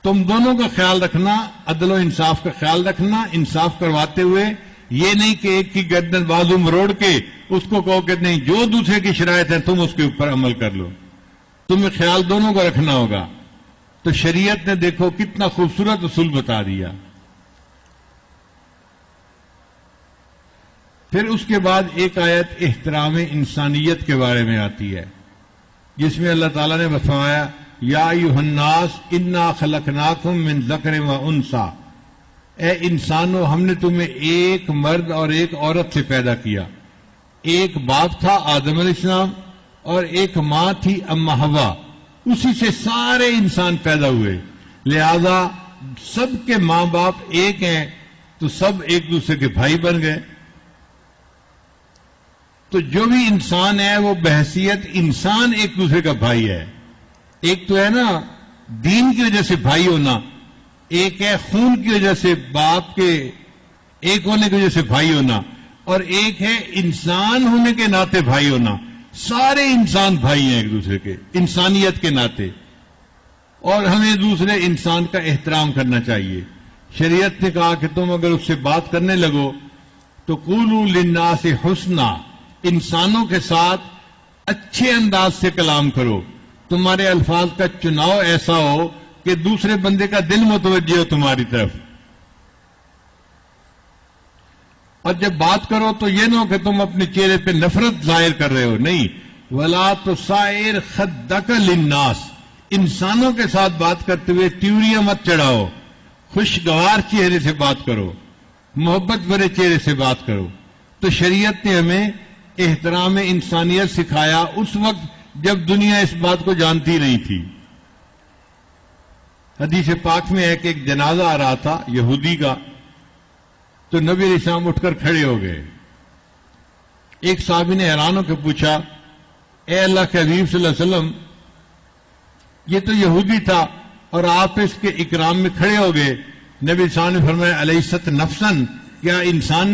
تم دونوں کا خیال رکھنا، عدل و انصاف کا خیال رکھنا، انصاف کرواتے ہوئے یہ نہیں کہ ایک کی گردن بازو مروڑ کے اس کو کہو کہ نہیں جو دوسرے کی شرائط ہے تم اس کے اوپر عمل کر لو. تمہیں خیال دونوں کا رکھنا ہوگا. تو شریعت نے دیکھو کتنا خوبصورت اصول بتا دیا. پھر اس کے بعد ایک آیت احترام انسانیت کے بارے میں آتی ہے جس میں اللہ تعالیٰ نے فرمایا یا ایھا الناس انا خلقناکم من ذکر و انثی، اے انسانوں ہم نے تمہیں ایک مرد اور ایک عورت سے پیدا کیا. ایک باپ تھا آدم علیہ السلام اور ایک ماں تھی اما حوا. اسی سے سارے انسان پیدا ہوئے. لہذا سب کے ماں باپ ایک ہیں تو سب ایک دوسرے کے بھائی بن گئے. تو جو بھی انسان ہے وہ بحیثیت انسان ایک دوسرے کا بھائی ہے. ایک تو ہے نا دین کی وجہ سے بھائی ہونا, ایک ہے خون کی وجہ سے باپ کے ایک ہونے کی وجہ سے بھائی ہونا, اور ایک ہے انسان ہونے کے ناطے بھائی ہونا. سارے انسان بھائی ہیں ایک دوسرے کے انسانیت کے ناطے, اور ہمیں دوسرے انسان کا احترام کرنا چاہیے. شریعت نے کہا کہ تم اگر اس سے بات کرنے لگو تو قولوا للناس حسنا, انسانوں کے ساتھ اچھے انداز سے کلام کرو. تمہارے الفاظ کا چناؤ ایسا ہو کہ دوسرے بندے کا دل متوجہ ہو تمہاری طرف. اور جب بات کرو تو یہ نہ ہو کہ تم اپنے چہرے پہ نفرت ظاہر کر رہے ہو. نہیں, ولا تصائر خدک للناس, انسانوں کے ساتھ بات کرتے ہوئے تیوریاں مت چڑھاؤ. خوشگوار چہرے سے بات کرو, محبت بھرے چہرے سے بات کرو. تو شریعت نے ہمیں احترام انسانیت سکھایا اس وقت جب دنیا اس بات کو جانتی نہیں تھی. حدیث پاک میں ہے کہ ایک جنازہ آ رہا تھا یہودی کا, تو نبی علیہ السلام اٹھ کر کھڑے ہو گئے. ایک صحابی نے حیران ہو کے پوچھا, اے اللہ کے حبیب صلی اللہ علیہ وسلم, یہ تو یہودی تھا اور آپ اس کے اکرام میں کھڑے ہو گئے. نبی علیہ السلام نے فرمایا الیست نفسن, کیا انسان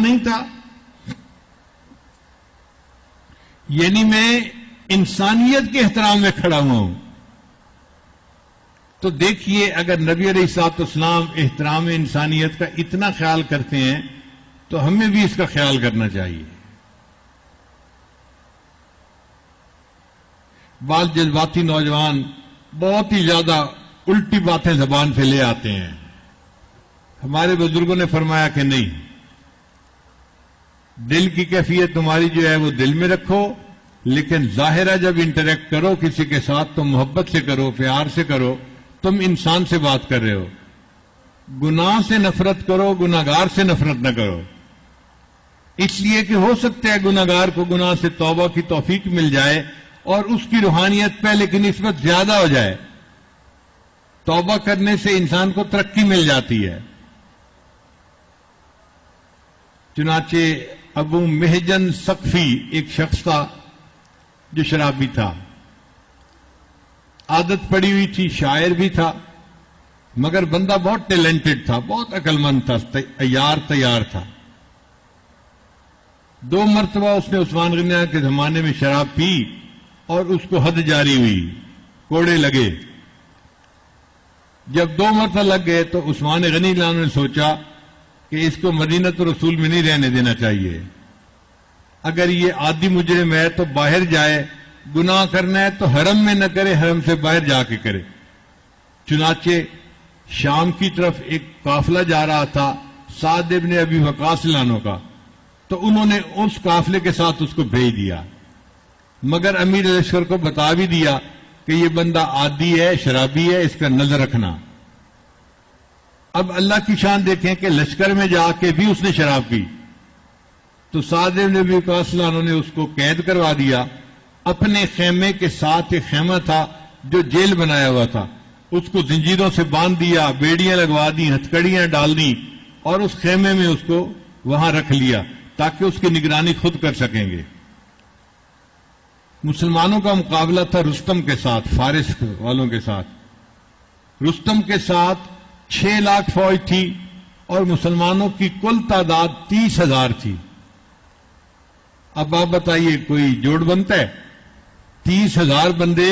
نہیں تھا؟ یعنی میں انسانیت کے احترام میں کھڑا ہوا ہوں. تو دیکھیے اگر نبی علیہ الصلوۃ والسلام احترام انسانیت کا اتنا خیال کرتے ہیں تو ہمیں بھی اس کا خیال کرنا چاہیے. بعض جذباتی نوجوان بہت ہی زیادہ الٹی باتیں زبان سے لے آتے ہیں. ہمارے بزرگوں نے فرمایا کہ نہیں, دل کی کیفیت تمہاری جو ہے وہ دل میں رکھو, لیکن ظاہرہ جب انٹریکٹ کرو کسی کے ساتھ تو محبت سے کرو, پیار سے کرو. تم انسان سے بات کر رہے ہو, گناہ سے نفرت کرو, گناہگار سے نفرت نہ کرو. اس لیے کہ ہو سکتا ہے گناہگار کو گناہ سے توبہ کی توفیق مل جائے اور اس کی روحانیت پہلے کی نسبت زیادہ ہو جائے. توبہ کرنے سے انسان کو ترقی مل جاتی ہے. چنانچہ ابو محجن سقفی ایک شخص تھا جو شرابی تھا, عادت پڑی ہوئی تھی, شاعر بھی تھا, مگر بندہ بہت ٹیلنٹڈ تھا, بہت عقل مند تھا, تیار تھا. 2 مرتبہ اس نے عثمان غنی کے زمانے میں شراب پی اور اس کو حد جاری ہوئی, کوڑے لگے. جب 2 مرتبہ لگ گئے تو عثمان غنی نے سوچا کہ اس کو مدینۃ رسول میں نہیں رہنے دینا چاہیے. اگر یہ عادی مجرم ہے تو باہر جائے, گناہ کرنا ہے تو حرم میں نہ کرے, حرم سے باہر جا کے کرے. چنانچہ شام کی طرف ایک قافلہ جا رہا تھا سعد ابن ابی وقاص لانوں کا, تو انہوں نے اس قافلے کے ساتھ اس کو بھیج دیا, مگر امیر لشکر کو بتا بھی دیا کہ یہ بندہ عادی ہے, شرابی ہے, اس کا نظر رکھنا. اب اللہ کی شان دیکھیں کہ لشکر میں جا کے بھی اس نے شراب پی, تو سعد ابن ابی وقاص لانوں نے اس کو قید کروا دیا. اپنے خیمے کے ساتھ ایک خیمہ تھا جو جیل بنایا ہوا تھا, اس کو زنجیروں سے باندھ دیا, بیڑیاں لگوا دی, ہتھکڑیاں ڈال دی, اور اس خیمے میں اس کو وہاں رکھ لیا تاکہ اس کی نگرانی خود کر سکیں گے. مسلمانوں کا مقابلہ تھا رستم کے ساتھ, فارس والوں کے ساتھ. رستم کے ساتھ 6 لاکھ فوج تھی اور مسلمانوں کی کل تعداد 30,000 تھی. اب آپ بتائیے کوئی جوڑ بنتا ہے؟ 30,000 بندے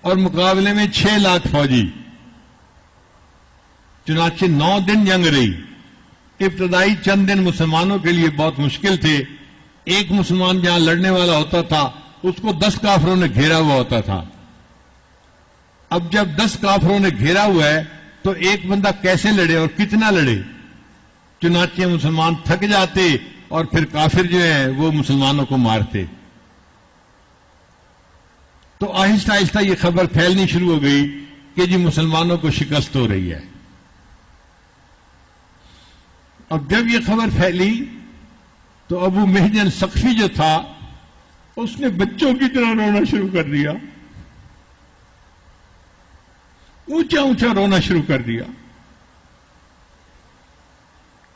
اور مقابلے میں 6 لاکھ فوجی. چنانچہ 9 دن جنگ رہی. ابتدائی چند دن مسلمانوں کے لیے بہت مشکل تھے. ایک مسلمان جہاں لڑنے والا ہوتا تھا اس کو 10 کافروں نے گھیرا ہوا ہوتا تھا. اب جب 10 کافروں نے گھیرا ہوا ہے تو ایک بندہ کیسے لڑے اور کتنا لڑے؟ چنانچہ مسلمان تھک جاتے اور پھر کافر جو ہیں وہ مسلمانوں کو مارتے. تو آہستہ آہستہ یہ خبر پھیلنی شروع ہو گئی کہ جی مسلمانوں کو شکست ہو رہی ہے. اب جب یہ خبر پھیلی تو ابو محجن ثقفی جو تھا اس نے بچوں کی طرح رونا شروع کر دیا، اونچا اونچا رونا شروع کر دیا۔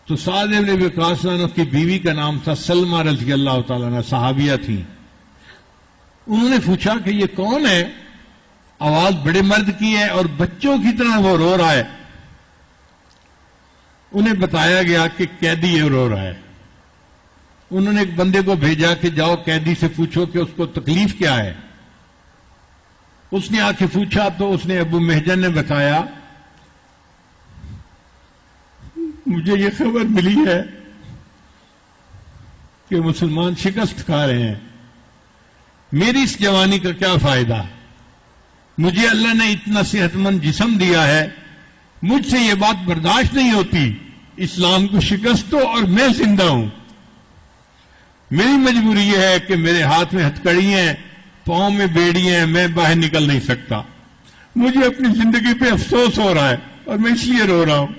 تو سعد بن ابی وقاص کی بیوی کا نام تھا سلمہ رضی اللہ تعالیٰ عنہ، صحابیہ تھیں۔ انہوں نے پوچھا کہ یہ کون ہے، آواز بڑے مرد کی ہے اور بچوں کی طرح وہ رو رہا ہے۔ انہیں بتایا گیا کہ قیدی یہ رو رہا ہے۔ انہوں نے ایک بندے کو بھیجا کہ جاؤ قیدی سے پوچھو کہ اس کو تکلیف کیا ہے۔ اس نے آ کے پوچھا تو اس نے ابو محجن نے بتایا مجھے یہ خبر ملی ہے کہ مسلمان شکست کھا رہے ہیں، میری اس جوانی کا کیا فائدہ؟ مجھے اللہ نے اتنا صحت مند جسم دیا ہے، مجھ سے یہ بات برداشت نہیں ہوتی، اسلام کو شکست دو اور میں زندہ ہوں۔ میری مجبوری یہ ہے کہ میرے ہاتھ میں ہتکڑی ہیں، پاؤں میں بیڑی ہیں، میں باہر نکل نہیں سکتا، مجھے اپنی زندگی پہ افسوس ہو رہا ہے اور میں اس لیے رو رہا ہوں۔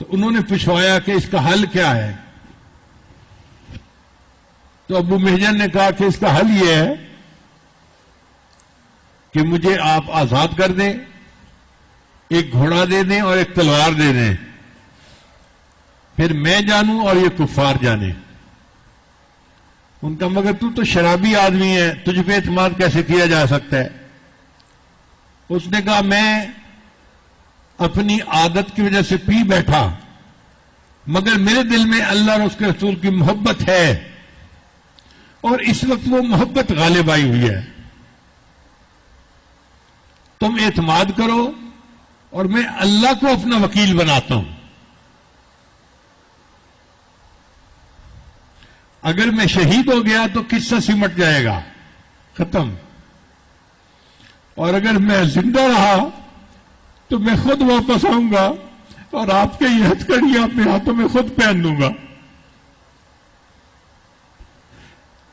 تو انہوں نے پوچھوایا کہ اس کا حل کیا ہے؟ تو ابو محجن نے کہا کہ اس کا حل یہ ہے کہ مجھے آپ آزاد کر دیں، ایک گھوڑا دے دیں اور ایک تلوار دے دیں، پھر میں جانوں اور یہ کفار جانے۔ ان کا مگر تو شرابی آدمی ہے، تجھ پہ اعتماد کیسے کیا جا سکتا ہے؟ اس نے کہا میں اپنی عادت کی وجہ سے پی بیٹھا، مگر میرے دل میں اللہ اور اس کے رسول کی محبت ہے اور اس وقت وہ محبت غالب آئی ہوئی ہے۔ تم اعتماد کرو اور میں اللہ کو اپنا وکیل بناتا ہوں۔ اگر میں شہید ہو گیا تو قصہ سمٹ جائے گا، ختم، اور اگر میں زندہ رہا تو میں خود واپس آؤں گا اور آپ کے یہ ہتھکڑیاں اپنے ہاتھوں میں خود پہن لوں گا۔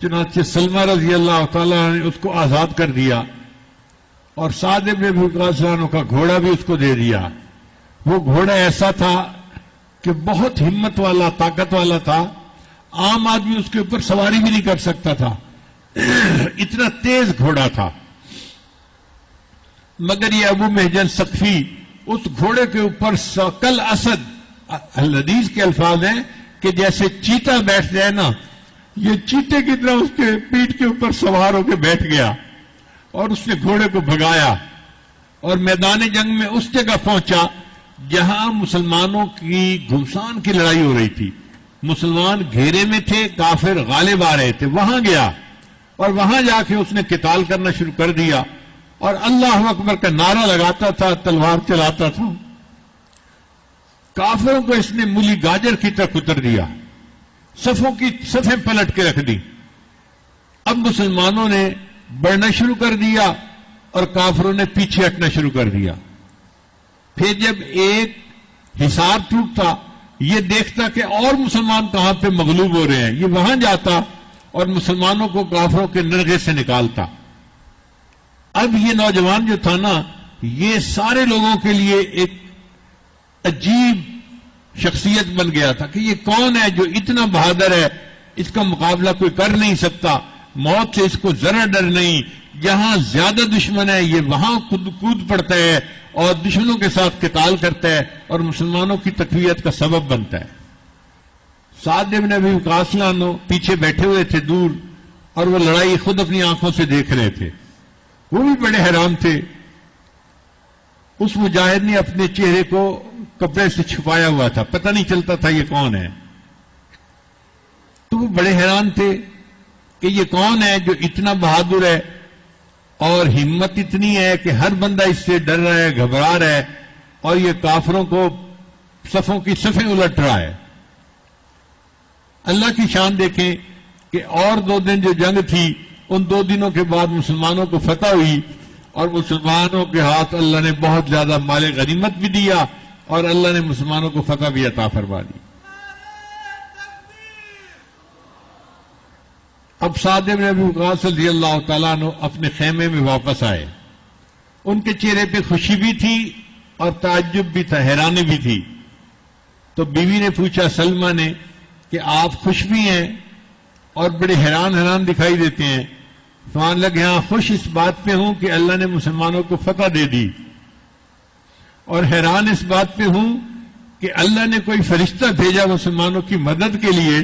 چنانچہ سلمہ رضی اللہ تعالیٰ نے اس کو آزاد کر دیا اور سعد بن ابی وقاص کا گھوڑا بھی اس کو دے دیا۔ وہ گھوڑا ایسا تھا کہ بہت ہمت والا، طاقت والا تھا، عام آدمی اس کے اوپر سواری بھی نہیں کر سکتا تھا، اتنا تیز گھوڑا تھا۔ مگر یہ ابو محجن ثقفی اس گھوڑے کے اوپر کل اسد، الحدیث کے الفاظ ہیں کہ جیسے چیتا بیٹھ جائے نا، یہ چیتے کی طرح اس کے پیٹھ کے اوپر سوار ہو کے بیٹھ گیا اور اس نے گھوڑے کو بھگایا اور میدان جنگ میں اس جگہ پہنچا جہاں مسلمانوں کی گھمسان کی لڑائی ہو رہی تھی۔ مسلمان گھیرے میں تھے، کافر غالب آ رہے تھے، وہاں گیا اور وہاں جا کے اس نے قتال کرنا شروع کر دیا اور اللہ اکبر کا نعرہ لگاتا تھا، تلوار چلاتا تھا۔ کافروں کو اس نے مولی گاجر کی طرح کتر دیا، صفوں کی صفیں پلٹ کے رکھ دی۔ اب مسلمانوں نے بڑھنا شروع کر دیا اور کافروں نے پیچھے ہٹنا شروع کر دیا۔ پھر جب ایک حصار ٹوٹتا، یہ دیکھتا کہ اور مسلمان کہاں پہ مغلوب ہو رہے ہیں، یہ وہاں جاتا اور مسلمانوں کو کافروں کے نرغے سے نکالتا۔ اب یہ نوجوان جو تھا نا، یہ سارے لوگوں کے لیے ایک عجیب شخصیت بن گیا تھا کہ یہ کون ہے جو اتنا بہادر ہے، اس کا مقابلہ کوئی کر نہیں سکتا، موت سے اس کو ذرا ڈر نہیں، جہاں زیادہ دشمن ہے یہ وہاں کود پڑتا ہے اور دشمنوں کے ساتھ قتال کرتا ہے اور مسلمانوں کی تقویت کا سبب بنتا ہے۔ سعد بن ابی وقاص پیچھے بیٹھے ہوئے تھے دور، اور وہ لڑائی خود اپنی آنکھوں سے دیکھ رہے تھے، وہ بھی بڑے حیران تھے۔ اس مجاہد نے اپنے چہرے کو کپڑے سے چھپایا ہوا تھا، پتہ نہیں چلتا تھا یہ کون ہے۔ تو وہ بڑے حیران تھے کہ یہ کون ہے جو اتنا بہادر ہے اور ہمت اتنی ہے کہ ہر بندہ اس سے ڈر رہا ہے، گھبرا رہا ہے، اور یہ کافروں کو صفوں کی صفیں الٹ رہا ہے۔ اللہ کی شان دیکھیں کہ اور 2 دن جو جنگ تھی، ان 2 دنوں کے بعد مسلمانوں کو فتح ہوئی اور مسلمانوں کے ہاتھ اللہ نے بہت زیادہ مال غنیمت بھی دیا اور اللہ نے مسلمانوں کو فتح بھی عطا فرما دی۔ اب سعد بن ابی وقاص رضی اللہ تعالیٰ عنہ اپنے خیمے میں واپس آئے۔ ان کے چہرے پہ خوشی بھی تھی اور تعجب بھی تھا، حیرانی بھی تھی. تو بیوی نے پوچھا سلمہ نے کہ آپ خوش بھی ہیں اور بڑے حیران دکھائی دیتے ہیں. فرمان لگے ہاں، خوش اس بات پہ ہوں کہ اللہ نے مسلمانوں کو فتح دے دی، اور حیران اس بات پہ ہوں کہ اللہ نے کوئی فرشتہ بھیجا مسلمانوں کی مدد کے لیے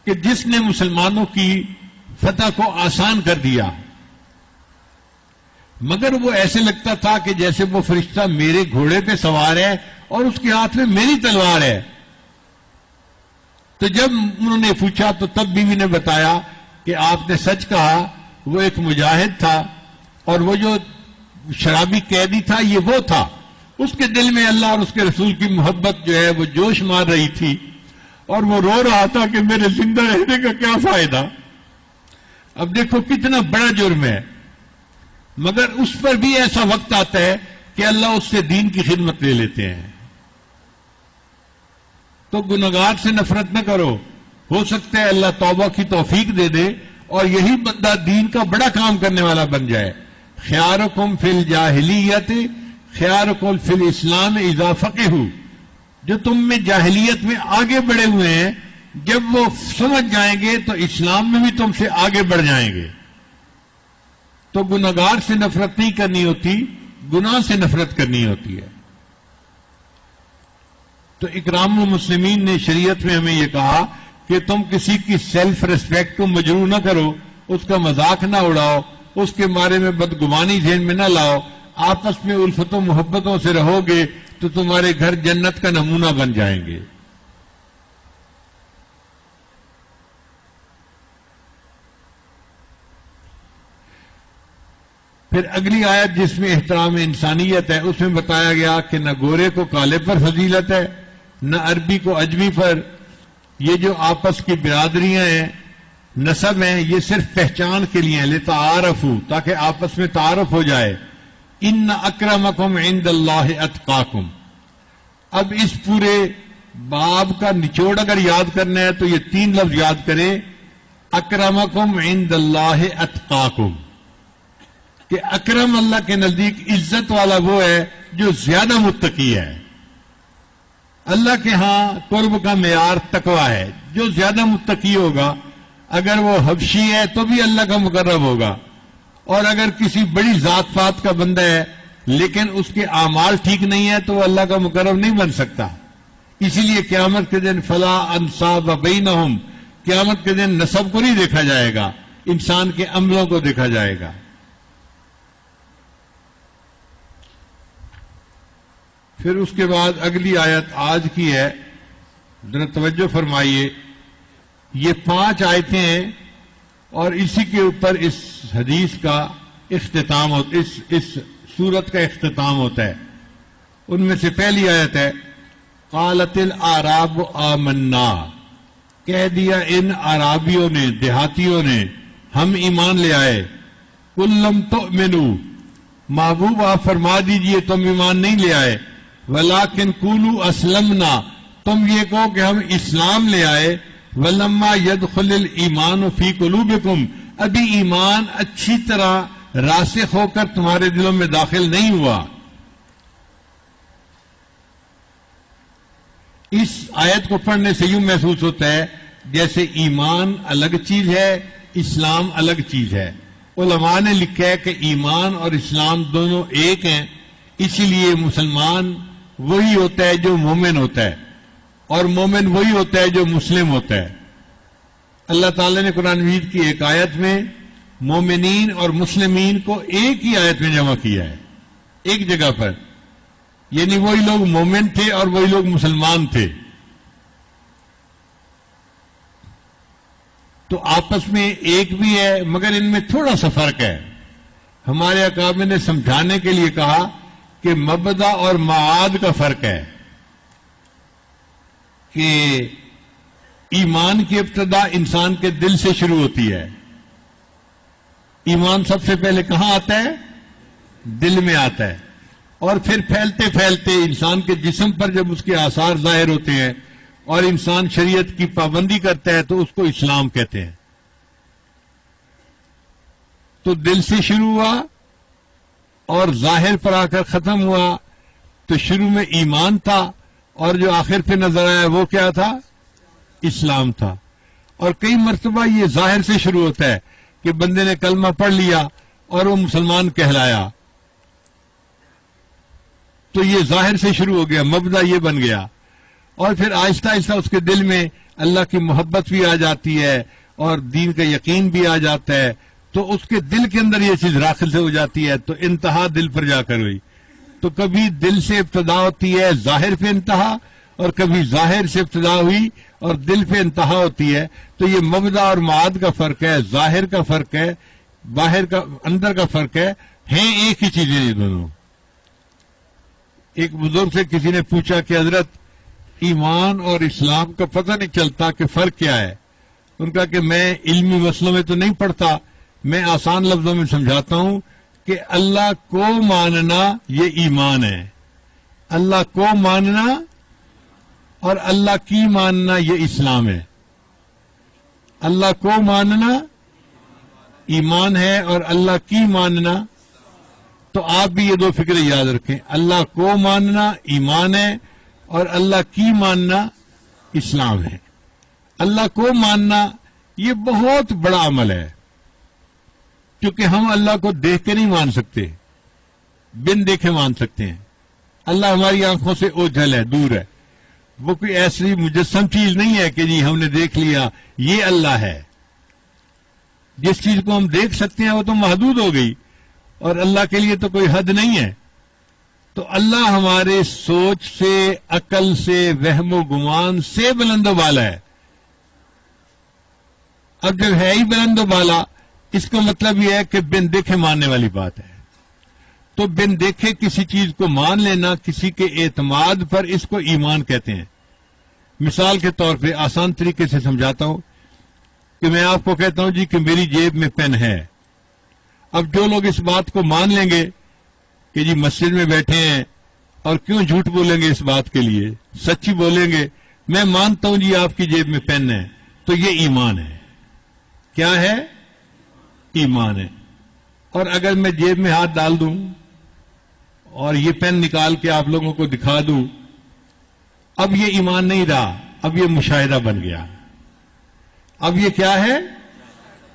کہ جس نے مسلمانوں کی فتح کو آسان کر دیا. مگر وہ ایسے لگتا تھا کہ جیسے وہ فرشتہ میرے گھوڑے پہ سوار ہے اور اس کے ہاتھ میں میری تلوار ہے. تو جب انہوں نے پوچھا تو تب بیوی نے بتایا کہ آپ نے سچ کہا، وہ ایک مجاہد تھا اور وہ جو شرابی قیدی تھا یہ وہ تھا. اس کے دل میں اللہ اور اس کے رسول کی محبت جو ہے وہ جوش مار رہی تھی اور وہ رو رہا تھا کہ میرے زندہ رہنے کا کیا فائدہ. اب دیکھو کتنا بڑا جرم ہے، مگر اس پر بھی ایسا وقت آتا ہے کہ اللہ اس سے دین کی خدمت لے لیتے ہیں. تو گناہگار سے نفرت نہ کرو، ہو سکتا ہے اللہ توبہ کی توفیق دے دے اور یہی بندہ دین کا بڑا کام کرنے والا بن جائے. خیارکم فی الجاہلیت خیارکم فی الاسلام اذا فقہوا، جو تم میں جاہلیت میں آگے بڑھے ہوئے ہیں جب وہ سمجھ جائیں گے تو اسلام میں بھی تم سے آگے بڑھ جائیں گے. تو گناہگار سے نفرت نہیں کرنی ہوتی، گناہ سے نفرت کرنی ہوتی ہے. تو اکرام المسلمین نے شریعت میں ہمیں یہ کہا کہ تم کسی کی سیلف ریسپیکٹ کو مجروح نہ کرو، اس کا مذاق نہ اڑاؤ، اس کے بارے میں بدگمانی ذہن میں نہ لاؤ. آپس میں الفت و محبتوں سے رہو گے تو تمہارے گھر جنت کا نمونہ بن جائیں گے. پھر اگلی آیت جس میں احترام انسانیت ہے اس میں بتایا گیا کہ نہ گورے کو کالے پر فضیلت ہے، نہ عربی کو عجمی پر. یہ جو آپس کی برادریاں ہیں، نسب ہیں، یہ صرف پہچان کے لیے ہیں، لتعارفوا، تاکہ آپس میں تعارف ہو جائے. ان اکرمکم عند اللہ اتقاکم. اب اس پورے باب کا نچوڑ اگر یاد کرنا ہے تو یہ 3 لفظ یاد کریں، اکرمکم عند اللہ اتقاکم، کہ اکرم اللہ کے نزدیک عزت والا وہ ہے جو زیادہ متقی ہے. اللہ کے ہاں قرب کا معیار تقویٰ ہے. جو زیادہ متقی ہوگا، اگر وہ حبشی ہے تو بھی اللہ کا مقرب ہوگا، اور اگر کسی بڑی ذات پات کا بندہ ہے لیکن اس کے اعمال ٹھیک نہیں ہے تو وہ اللہ کا مقرب نہیں بن سکتا. اسی لیے قیامت کے دن فلا انصاب بینہم، قیامت کے دن نسب کو نہیں دیکھا جائے گا، انسان کے عملوں کو دیکھا جائے گا. پھر اس کے بعد اگلی آیت آج کی ہے، ذرا توجہ فرمائیے. یہ 5 آیتیں ہیں اور اسی کے اوپر اس حدیث کا اختتام ہوتا، اس سورت کا اختتام ہوتا ہے. ان میں سے پہلی آیت ہے قالت الاعراب آمنا، کہہ دیا ان عرابیوں نے، دیہاتیوں نے، ہم ایمان لے آئے. قل لم تؤمنوا، محبوب آپ فرما دیجئے تم ایمان نہیں لے آئے. ولکن قولوا اسلمنا، تم یہ کہو کہ ہم اسلام لے آئے. ولما يدخل الایمان فی قلوبکم، ابھی ایمان اچھی طرح راسخ ہو کر تمہارے دلوں میں داخل نہیں ہوا. اس آیت کو پڑھنے سے یوں محسوس ہوتا ہے جیسے ایمان الگ چیز ہے، اسلام الگ چیز ہے. علماء نے لکھا ہے کہ ایمان اور اسلام دونوں ایک ہیں، اسی لیے مسلمان وہی ہوتا ہے جو مومن ہوتا ہے، اور مومن وہی ہوتا ہے جو مسلم ہوتا ہے. اللہ تعالی نے قرآن مجید کی ایک آیت میں مومنین اور مسلمین کو ایک ہی آیت میں جمع کیا ہے، ایک جگہ پر. یعنی وہی لوگ مومن تھے اور وہی لوگ مسلمان تھے. تو آپس میں ایک بھی ہے مگر ان میں تھوڑا سا فرق ہے. ہمارے اکابر نے سمجھانے کے لیے کہا کہ مبدا اور معاد کا فرق ہے، کہ ایمان کی ابتدا انسان کے دل سے شروع ہوتی ہے. ایمان سب سے پہلے کہاں آتا ہے؟ دل میں آتا ہے، اور پھر پھیلتے پھیلتے انسان کے جسم پر جب اس کے آثار ظاہر ہوتے ہیں اور انسان شریعت کی پابندی کرتا ہے تو اس کو اسلام کہتے ہیں. تو دل سے شروع ہوا اور ظاہر پر آ کر ختم ہوا. تو شروع میں ایمان تھا اور جو آخر پہ نظر آیا وہ کیا تھا؟ اسلام تھا. اور کئی مرتبہ یہ ظاہر سے شروع ہوتا ہے کہ بندے نے کلمہ پڑھ لیا اور وہ مسلمان کہلایا، تو یہ ظاہر سے شروع ہو گیا، مبدا یہ بن گیا. اور پھر آہستہ آہستہ اس کے دل میں اللہ کی محبت بھی آ جاتی ہے اور دین کا یقین بھی آ جاتا ہے، تو اس کے دل کے اندر یہ چیز داخل سے ہو جاتی ہے، تو انتہا دل پر جا کر ہوئی. تو کبھی دل سے ابتدا ہوتی ہے ظاہر پہ انتہا، اور کبھی ظاہر سے ابتدا ہوئی اور دل پہ انتہا ہوتی ہے. تو یہ مبدا اور معاد کا فرق ہے، ظاہر کا فرق ہے، باہر کا اندر کا فرق ہے، ہیں ایک ہی چیزیں یہ دونوں. ایک بزرگ سے کسی نے پوچھا کہ حضرت ایمان اور اسلام کا پتہ نہیں چلتا کہ فرق کیا ہے. ان کا کہ میں علمی مسئلوں میں تو نہیں پڑھتا، میں آسان لفظوں میں سمجھاتا ہوں کہ اللہ کو ماننا یہ ایمان ہے، اللہ کو ماننا اور اللہ کی ماننا یہ اسلام ہے. اللہ کو ماننا ایمان ہے اور اللہ کی ماننا، تو آپ بھی یہ دو فکریں یاد رکھیں، اللہ کو ماننا ایمان ہے اور اللہ کی ماننا اسلام ہے. اللہ کو ماننا یہ بہت بڑا عمل ہے، کیونکہ ہم اللہ کو دیکھ کے نہیں مان سکتے، بن دیکھے مان سکتے ہیں. اللہ ہماری آنکھوں سے اوجھل ہے، دور ہے، وہ کوئی ایسی مجسم چیز نہیں ہے کہ جی ہم نے دیکھ لیا یہ اللہ ہے. جس چیز کو ہم دیکھ سکتے ہیں وہ تو محدود ہو گئی، اور اللہ کے لیے تو کوئی حد نہیں ہے. تو اللہ ہمارے سوچ سے، عقل سے، وہم و گمان سے بلند و بالا ہے. اب جب ہے ہی بلند و بالا، اس کا مطلب یہ ہے کہ بن دیکھے ماننے والی بات ہے. تو بن دیکھے کسی چیز کو مان لینا، کسی کے اعتماد پر، اس کو ایمان کہتے ہیں. مثال کے طور پہ آسان طریقے سے سمجھاتا ہوں کہ میں آپ کو کہتا ہوں جی کہ میری جیب میں پین ہے. اب جو لوگ اس بات کو مان لیں گے کہ جی مسجد میں بیٹھے ہیں اور کیوں جھوٹ بولیں گے اس بات کے لیے، سچی بولیں گے، میں مانتا ہوں جی آپ کی جیب میں پین ہے، تو یہ ایمان ہے. کیا ہے؟ ایمان ہے. اور اگر میں جیب میں ہاتھ ڈال دوں اور یہ پین نکال کے آپ لوگوں کو دکھا دوں، اب یہ ایمان نہیں رہا، اب یہ مشاہدہ بن گیا. اب یہ کیا ہے؟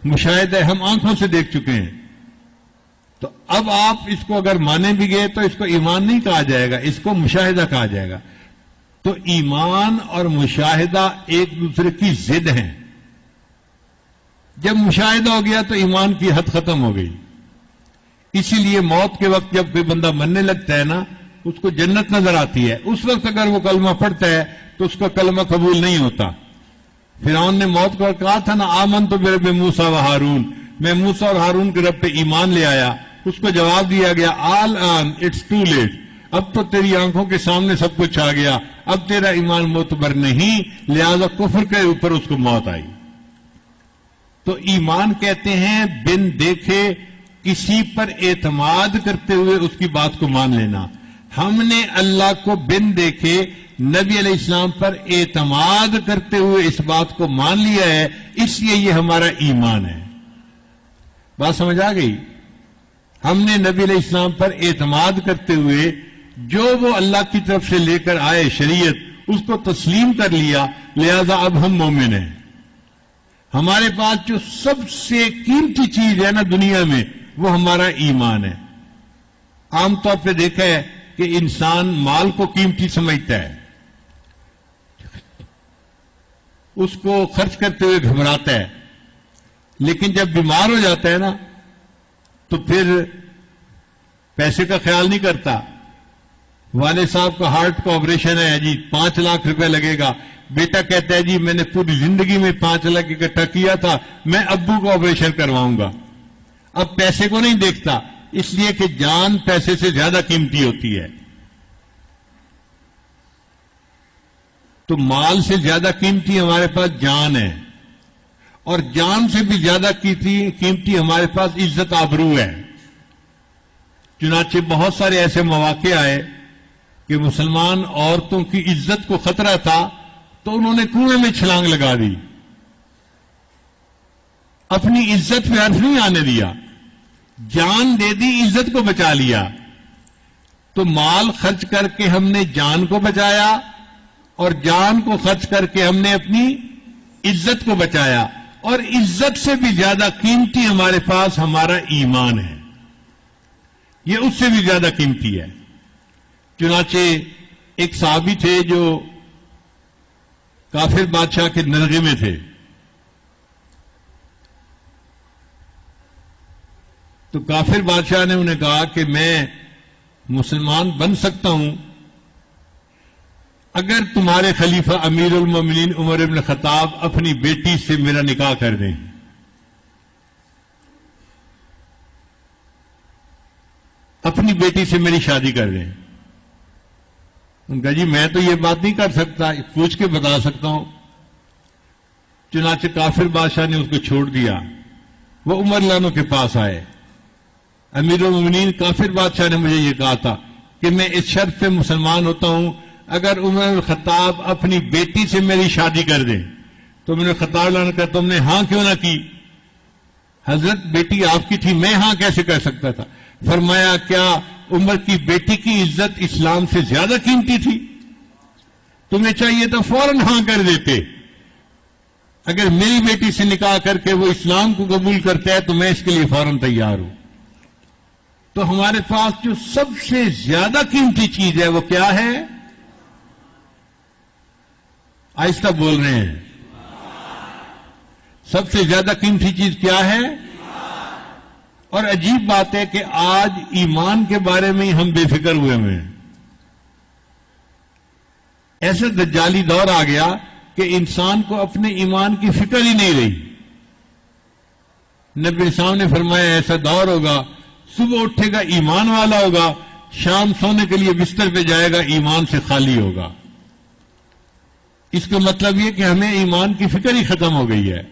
مشاہدہ. ہم آنکھوں سے دیکھ چکے ہیں. تو اب آپ اس کو اگر مانے بھی گئے تو اس کو ایمان نہیں کہا جائے گا، اس کو مشاہدہ کہا جائے گا. تو ایمان اور مشاہدہ ایک دوسرے کی ضد ہیں. جب مشاہدہ ہو گیا تو ایمان کی حد ختم ہو گئی. اسی لیے موت کے وقت جب کوئی بندہ مرنے لگتا ہے نا، اس کو جنت نظر آتی ہے، اس وقت اگر وہ کلمہ پڑھتا ہے تو اس کا کلمہ قبول نہیں ہوتا. فرعون نے موت کو کہا تھا نا، آمنت برب موسیٰ و ہارون، میں موسیٰ اور ہارون کے رب پہ ایمان لے آیا. اس کو جواب دیا گیا آل آن اٹس ٹو لیٹ، اب تو تیری آنکھوں کے سامنے سب کچھ آ گیا، اب تیرا ایمان معتبر نہیں، لہذا کفر کے اوپر اس کو موت آئی. تو ایمان کہتے ہیں بن دیکھے کسی پر اعتماد کرتے ہوئے اس کی بات کو مان لینا. ہم نے اللہ کو بن دیکھے نبی علیہ السلام پر اعتماد کرتے ہوئے اس بات کو مان لیا ہے، اس لیے یہ ہمارا ایمان ہے. بات سمجھ آ گئی؟ ہم نے نبی علیہ السلام پر اعتماد کرتے ہوئے جو وہ اللہ کی طرف سے لے کر آئے شریعت، اس کو تسلیم کر لیا، لہذا اب ہم مومن ہیں. ہمارے پاس جو سب سے قیمتی چیز ہے نا دنیا میں، وہ ہمارا ایمان ہے. عام طور پہ دیکھا ہے کہ انسان مال کو قیمتی سمجھتا ہے، اس کو خرچ کرتے ہوئے گھبراتا ہے، لیکن جب بیمار ہو جاتا ہے نا تو پھر پیسے کا خیال نہیں کرتا. والد صاحب کا ہارٹ کا آپریشن ہے جی 5 لاکھ روپے لگے گا، بیٹا کہتا ہے جی میں نے پوری زندگی میں 5 لاکھ اکٹھا کیا تھا، میں ابو کو آپریشن کرواؤں گا. اب پیسے کو نہیں دیکھتا، اس لیے کہ جان پیسے سے زیادہ قیمتی ہوتی ہے. تو مال سے زیادہ قیمتی ہمارے پاس جان ہے، اور جان سے بھی زیادہ قیمتی ہمارے پاس عزت آبرو ہے. چنانچہ بہت سارے ایسے مواقع آئے کہ مسلمان عورتوں کی عزت کو خطرہ تھا تو انہوں نے کنویں میں چھلانگ لگا دی، اپنی عزت پہ حرف نہیں آنے دیا، جان دے دی، عزت کو بچا لیا. تو مال خرچ کر کے ہم نے جان کو بچایا اور جان کو خرچ کر کے ہم نے اپنی عزت کو بچایا، اور عزت سے بھی زیادہ قیمتی ہمارے پاس ہمارا ایمان ہے، یہ اس سے بھی زیادہ قیمتی ہے۔ چنانچہ ایک صحابی تھے جو کافر بادشاہ کے نرغے میں تھے، تو کافر بادشاہ نے انہیں کہا کہ میں مسلمان بن سکتا ہوں اگر تمہارے خلیفہ امیر المومنین عمر بن خطاب اپنی بیٹی سے میرا نکاح کر دیں۔ اپنی بیٹی سے میری شادی کر دیں۔ ان کا جی میں تو یہ بات نہیں کر سکتا، پوچھ کے بتا سکتا ہوں۔ چنانچہ کافر بادشاہ نے اس کو چھوڑ دیا، وہ عمر لانو کے پاس آئے۔ امیر المومنین کافر بادشاہ نے مجھے یہ کہا تھا کہ میں اس شرط پہ مسلمان ہوتا ہوں اگر عمر الخطاب اپنی بیٹی سے میری شادی کر دیں۔ تو میں نے خطاب لانا کہا تم نے ہاں کیوں نہ کی؟ حضرت بیٹی آپ کی تھی، میں ہاں کیسے کر سکتا تھا؟ فرمایا کیا عمر کی بیٹی کی عزت اسلام سے زیادہ قیمتی تھی؟ تمہیں چاہیے تو فوراً ہاں کر دیتے۔ اگر میری بیٹی سے نکاح کر کے وہ اسلام کو قبول کرتا ہے تو میں اس کے لیے فوراً تیار ہوں۔ تو ہمارے پاس جو سب سے زیادہ قیمتی چیز ہے وہ کیا ہے؟ آہستہ بول رہے ہیں، سب سے زیادہ قیمتی چیز کیا ہے؟ اور عجیب بات ہے کہ آج ایمان کے بارے میں ہی ہم بے فکر ہوئے ہیں۔ ایسا دجالی دور آ گیا کہ انسان کو اپنے ایمان کی فکر ہی نہیں رہی۔ نبی اسلام نے فرمایا ایسا دور ہوگا، صبح اٹھے گا ایمان والا ہوگا، شام سونے کے لیے بستر پہ جائے گا ایمان سے خالی ہوگا۔ اس کا مطلب یہ کہ ہمیں ایمان کی فکر ہی ختم ہو گئی ہے،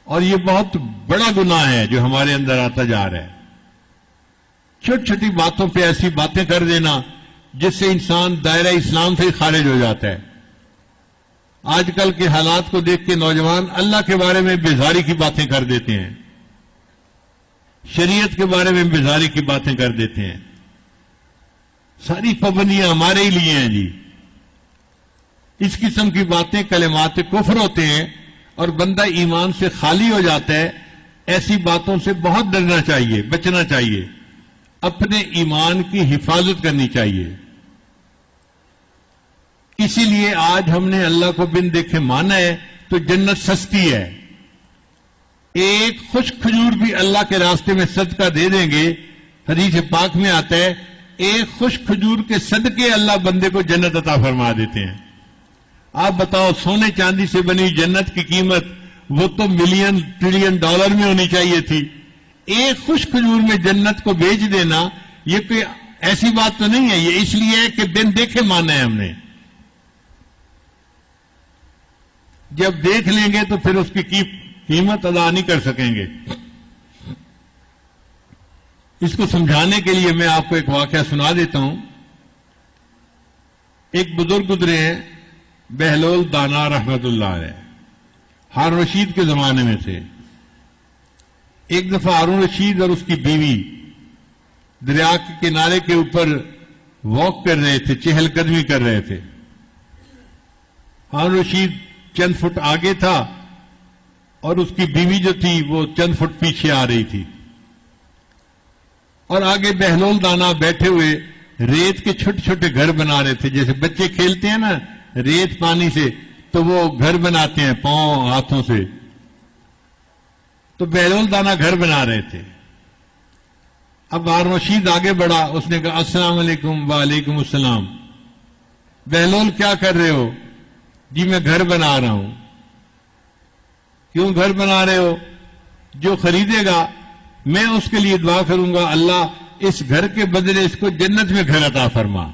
اور یہ بہت بڑا گناہ ہے جو ہمارے اندر آتا جا رہا ہے۔ چھوٹی چھوٹی باتوں پہ ایسی باتیں کر دینا جس سے انسان دائرہ اسلام سے ہی خارج ہو جاتا ہے۔ آج کل کے حالات کو دیکھ کے نوجوان اللہ کے بارے میں بیزاری کی باتیں کر دیتے ہیں، شریعت کے بارے میں بیزاری کی باتیں کر دیتے ہیں۔ ساری پابندیاں ہمارے ہی لیے ہیں جی۔ اس قسم کی باتیں کلمات کفر ہوتے ہیں اور بندہ ایمان سے خالی ہو جاتا ہے۔ ایسی باتوں سے بہت ڈرنا چاہیے، بچنا چاہیے، اپنے ایمان کی حفاظت کرنی چاہیے۔ اسی لیے آج ہم نے اللہ کو بن دیکھے مانا ہے تو جنت سستی ہے۔ ایک خشک کھجور بھی اللہ کے راستے میں صدقہ دے دیں گے، حدیث پاک میں آتا ہے ایک خشک کھجور کے صدقے اللہ بندے کو جنت عطا فرما دیتے ہیں۔ آپ بتاؤ سونے چاندی سے بنی جنت کی قیمت وہ تو ملین ٹریلین ڈالر میں ہونی چاہیے تھی۔ ایک خشک کھجور میں جنت کو بیچ دینا یہ کوئی ایسی بات تو نہیں ہے، یہ اس لیے ہے کہ بن دیکھے مانا ہے ہم نے۔ جب دیکھ لیں گے تو پھر اس کی قیمت ادا نہیں کر سکیں گے۔ اس کو سمجھانے کے لیے میں آپ کو ایک واقعہ سنا دیتا ہوں۔ ایک بزرگ گزرے ہیں بہلول دانا رحمت اللہ علیہ، ہارون رشید کے زمانے میں تھے۔ ایک دفعہ ہارون رشید اور اس کی بیوی دریا کے کنارے کے اوپر واک کر رہے تھے، چہل قدمی کر رہے تھے۔ ہارون رشید چند فٹ آگے تھا اور اس کی بیوی جو تھی وہ چند فٹ پیچھے آ رہی تھی، اور آگے بہلول دانا بیٹھے ہوئے ریت کے چھوٹے چھوٹے گھر بنا رہے تھے۔ جیسے بچے کھیلتے ہیں نا ریت پانی سے، تو وہ گھر بناتے ہیں پاؤں ہاتھوں سے، تو بہلول دانا گھر بنا رہے تھے۔ اب ہارون رشید آگے بڑھا، اس نے کہا السلام علیکم۔ وعلیکم السلام۔ بہلول کیا کر رہے ہو؟ جی میں گھر بنا رہا ہوں۔ کیوں گھر بنا رہے ہو؟ جو خریدے گا میں اس کے لیے دعا کروں گا اللہ اس گھر کے بدلے اس کو جنت میں گھر عطا فرما۔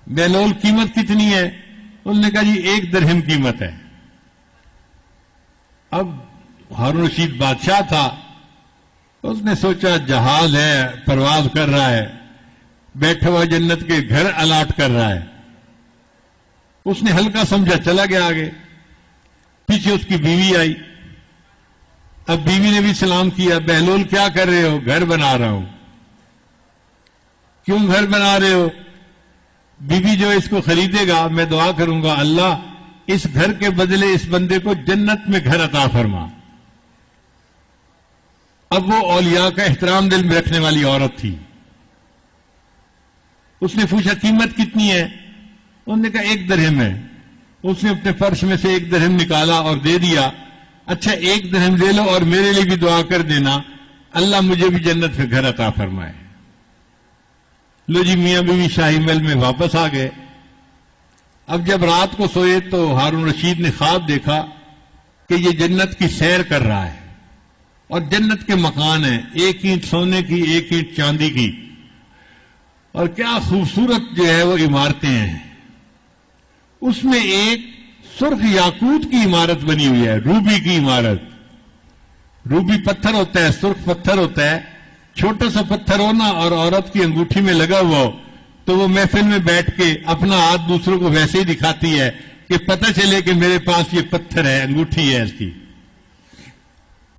بہلول قیمت کتنی ہے؟ انہوں نے کہا جی 1 درہم قیمت ہے۔ اب ہارون رشید بادشاہ تھا، اس نے سوچا جہاز ہے پرواز کر رہا ہے، بیٹھا ہوا جنت کے گھر الاٹ کر رہا ہے۔ اس نے ہلکا سمجھا، چلا گیا آگے۔ پیچھے اس کی بیوی آئی، اب بیوی نے بھی سلام کیا، بہلول کیا کر رہے ہو؟ گھر بنا رہا ہوں۔ کیوں گھر بنا رہے ہو؟ بیوی جو اس کو خریدے گا میں دعا کروں گا اللہ اس گھر کے بدلے اس بندے کو جنت میں گھر عطا فرما۔ اب وہ اولیاء کا احترام دل میں رکھنے والی عورت تھی۔ اس نے پوچھا قیمت کتنی ہے؟ انہوں نے کہا 1 درہم ہے۔ اس نے اپنے فرش میں سے 1 درہم نکالا اور دے دیا۔ اچھا 1 درہم لے لو اور میرے لیے بھی دعا کر دینا اللہ مجھے بھی جنت میں گھر عطا فرمائے۔ لو جی میاں بیوی شاہی محل میں واپس آ گئے۔ اب جب رات کو سوئے تو ہارون رشید نے خواب دیکھا کہ یہ جنت کی سیر کر رہا ہے اور جنت کے مکان ہیں، 1 اینٹ سونے کی 1 اینٹ چاندی کی، اور کیا خوبصورت جو ہے وہ عمارتیں ہیں۔ اس میں ایک سرخ یاقوت کی عمارت بنی ہوئی ہے، روبی کی عمارت۔ روبی پتھر ہوتا ہے، سرخ پتھر ہوتا ہے، چھوٹا سا پتھر ہونا اور عورت کی انگوٹھی میں لگا ہوا ہو تو وہ محفل میں بیٹھ کے اپنا ہاتھ دوسروں کو ویسے ہی دکھاتی ہے کہ پتہ چلے کہ میرے پاس یہ پتھر ہے، انگوٹھی ہے اس کی۔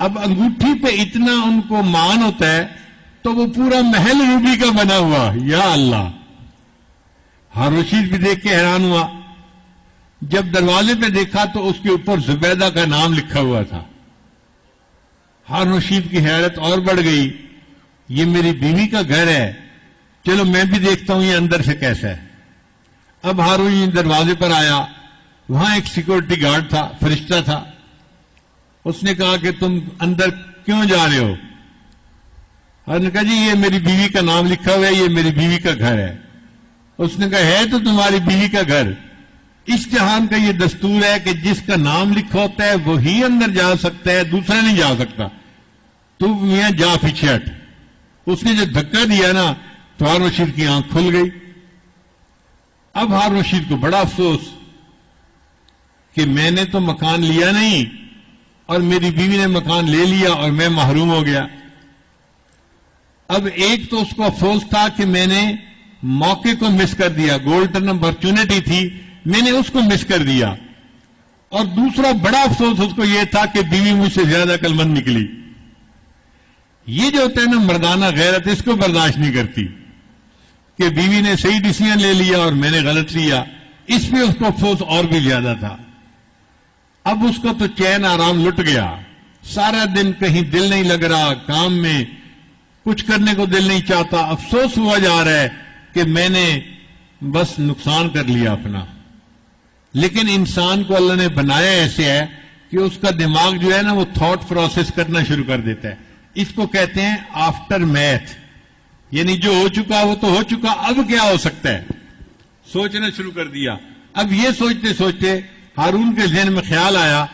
اب انگوٹھی پہ اتنا ان کو مان ہوتا ہے تو وہ پورا محل روبی کا بنا ہوا، یا اللہ۔ ہارون رشید بھی دیکھ کے حیران ہوا۔ جب دروازے پہ دیکھا تو اس کے اوپر زبیدہ کا نام لکھا ہوا تھا۔ ہارون رشید کی حیرت اور بڑھ گئی، یہ میری بیوی کا گھر ہے، چلو میں بھی دیکھتا ہوں یہ اندر سے کیسا ہے۔ اب ہارون رشید دروازے پر آیا، وہاں ایک سیکورٹی گارڈ تھا، فرشتہ تھا۔ اس نے کہا کہ تم اندر کیوں جا رہے ہو؟ اور نے کہا جی یہ میری بیوی کا نام لکھا ہوا ہے، یہ میری بیوی کا گھر ہے۔ اس نے کہا ہے تو تمہاری بیوی کا گھر، اس جہان کا یہ دستور ہے کہ جس کا نام لکھا ہوتا ہے وہی اندر جا سکتا ہے، دوسرا نہیں جا سکتا، تو میاں جا پیچھے ہٹ۔ اس نے جو دھکا دیا نا تو ہارون رشید کی آنکھ کھل گئی۔ اب ہارون رشید کو بڑا افسوس کہ میں نے تو مکان لیا نہیں اور میری بیوی نے مکان لے لیا اور میں محروم ہو گیا۔ اب ایک تو اس کو افسوس تھا کہ میں نے موقع کو مس کر دیا، گولڈن اپرچونٹی تھی، میں نے اس کو مس کر دیا، اور دوسرا بڑا افسوس اس کو یہ تھا کہ بیوی مجھ سے زیادہ عقلمند نکلی۔ یہ جو ہوتا ہے نا مردانہ غیرت، اس کو برداشت نہیں کرتی کہ بیوی نے صحیح ڈیسیژن لے لیا اور میں نے غلط لیا، اس میں اس کو افسوس اور بھی زیادہ تھا۔ اب اس کو تو چین آرام لٹ گیا، سارا دن کہیں دل نہیں لگ رہا، کام میں کچھ کرنے کو دل نہیں چاہتا، افسوس ہوا جا رہا ہے کہ میں نے بس نقصان کر لیا اپنا۔ لیکن انسان کو اللہ نے بنایا ایسے ہے کہ اس کا دماغ جو ہے نا وہ تھاٹ پروسیس کرنا شروع کر دیتا ہے۔ اس کو کہتے ہیں آفٹر میتھ، یعنی جو ہو چکا وہ تو ہو چکا، اب کیا ہو سکتا ہے، سوچنا شروع کر دیا۔ اب یہ سوچتے سوچتے ہارون کے ذہن میں خیال آیا،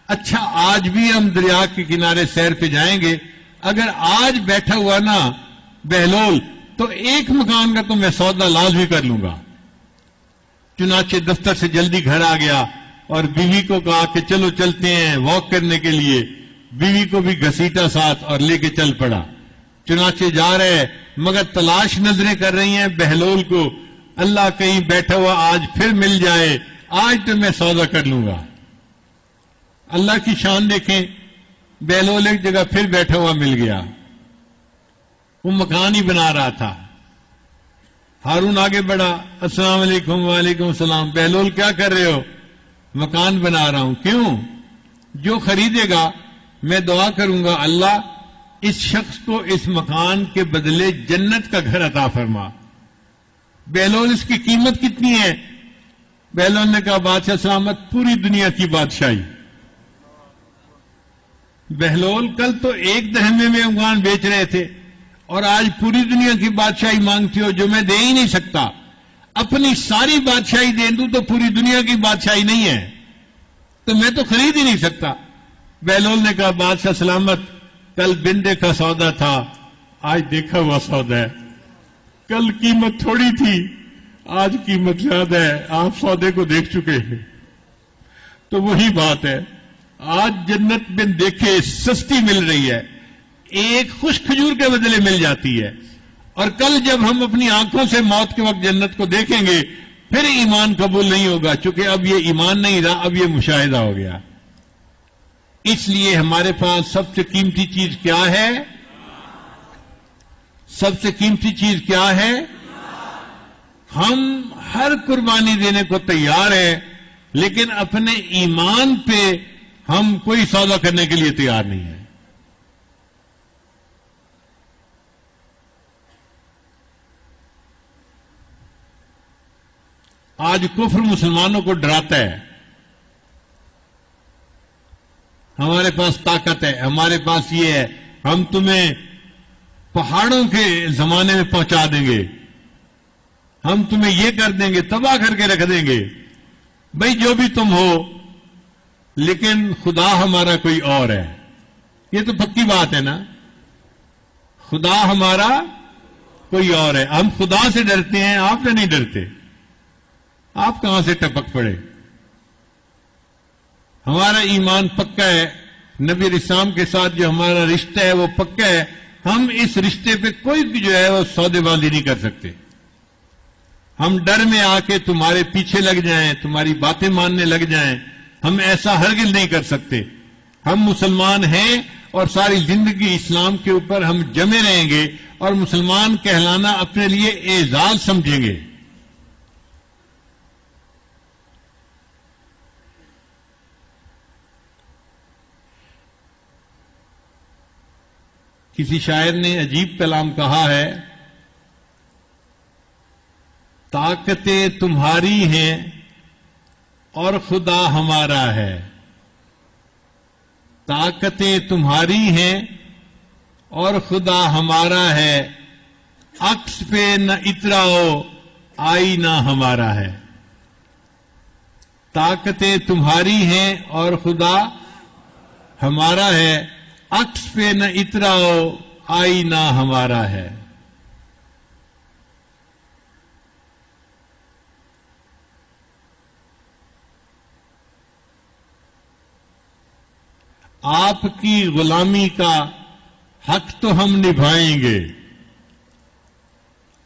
اچھا آج بھی ہم دریا کے کنارے سیر پہ جائیں گے، اگر آج بیٹھا ہوا نا بہلول تو ایک مکان کا تو میں سودا لازمی کر لوں گا۔ چنانچہ دفتر سے جلدی گھر آ گیا اور بیوی کو کہا کہ چلو چلتے ہیں واک کرنے کے لیے، بیوی کو بھی گھسیٹا ساتھ اور لے کے چل پڑا۔ چنانچہ جا رہے مگر تلاش نظریں کر رہی ہیں بہلول کو، اللہ کہیں بیٹھا ہوا آج پھر مل جائے، آج تو میں سودا کر لوں گا۔ اللہ کی شان دیکھیں، بہلول ایک جگہ پھر بیٹھا ہوا مل گیا، وہ مکان ہی بنا رہا تھا۔ ہارون آگے بڑھا، السلام علیکم۔ وعلیکم السلام۔ بہلول کیا کر رہے ہو؟ مکان بنا رہا ہوں۔ کیوں؟ جو خریدے گا میں دعا کروں گا اللہ اس شخص کو اس مکان کے بدلے جنت کا گھر عطا فرما۔ بہلول اس کی قیمت کتنی ہے؟ بہلول نے کہا بادشاہ سلامت پوری دنیا کی بادشاہی۔ بہلول کل تو 1 درہم میں مکان بیچ رہے تھے اور آج پوری دنیا کی بادشاہی مانگتی ہو جو میں دے ہی نہیں سکتا، اپنی ساری بادشاہی دے دوں تو پوری دنیا کی بادشاہی نہیں ہے، تو میں تو خرید ہی نہیں سکتا۔ بہلول نے کہا بادشاہ سلامت کل بن دیکھا سودا تھا، آج دیکھا ہوا سودا ہے، کل قیمت تھوڑی تھی آج قیمت زیادہ ہے، آپ سودے کو دیکھ چکے ہیں۔ تو وہی بات ہے، آج جنت بن دیکھے سستی مل رہی ہے، ایک خوش کھجور کے بدلے مل جاتی ہے، اور کل جب ہم اپنی آنکھوں سے موت کے وقت جنت کو دیکھیں گے پھر ایمان قبول نہیں ہوگا، چونکہ اب یہ ایمان نہیں رہا، اب یہ مشاہدہ ہو گیا۔ اس لیے ہمارے پاس سب سے قیمتی چیز کیا ہے؟ سب سے قیمتی چیز کیا ہے؟ ہم ہر قربانی دینے کو تیار ہیں، لیکن اپنے ایمان پہ ہم کوئی سودا کرنے کے لیے تیار نہیں ہیں۔ آج کفر مسلمانوں کو ڈراتا ہے، ہمارے پاس طاقت ہے، ہمارے پاس یہ ہے، ہم تمہیں پہاڑوں کے زمانے میں پہنچا دیں گے، ہم تمہیں یہ کر دیں گے، تباہ کر کے رکھ دیں گے۔ بھئی جو بھی تم ہو، لیکن خدا ہمارا کوئی اور ہے۔ یہ تو پکی بات ہے نا، خدا ہمارا کوئی اور ہے۔ ہم خدا سے ڈرتے ہیں، آپ سے نہیں ڈرتے۔ آپ کہاں سے ٹپک پڑے؟ ہمارا ایمان پکا ہے، نبی اسلام کے ساتھ جو ہمارا رشتہ ہے وہ پکا ہے۔ ہم اس رشتے پہ کوئی جو ہے وہ سودے بازی نہیں کر سکتے۔ ہم ڈر میں آ کے تمہارے پیچھے لگ جائیں، تمہاری باتیں ماننے لگ جائیں، ہم ایسا ہرگز نہیں کر سکتے۔ ہم مسلمان ہیں اور ساری زندگی اسلام کے اوپر ہم جمے رہیں گے اور مسلمان کہلانا اپنے لیے اعزاز سمجھیں گے۔ کسی شاعر نے عجیب کلام کہا ہے، طاقتیں تمہاری ہیں اور خدا ہمارا ہے۔ طاقتیں تمہاری ہیں اور خدا ہمارا ہے، عکس پہ نہ اتراؤ، آئینہ ہمارا ہے۔ طاقتیں تمہاری ہیں اور خدا ہمارا ہے، عکس پہ نہ اتراؤ، آئینہ ہمارا ہے۔ آپ کی غلامی کا حق تو ہم نبھائیں گے۔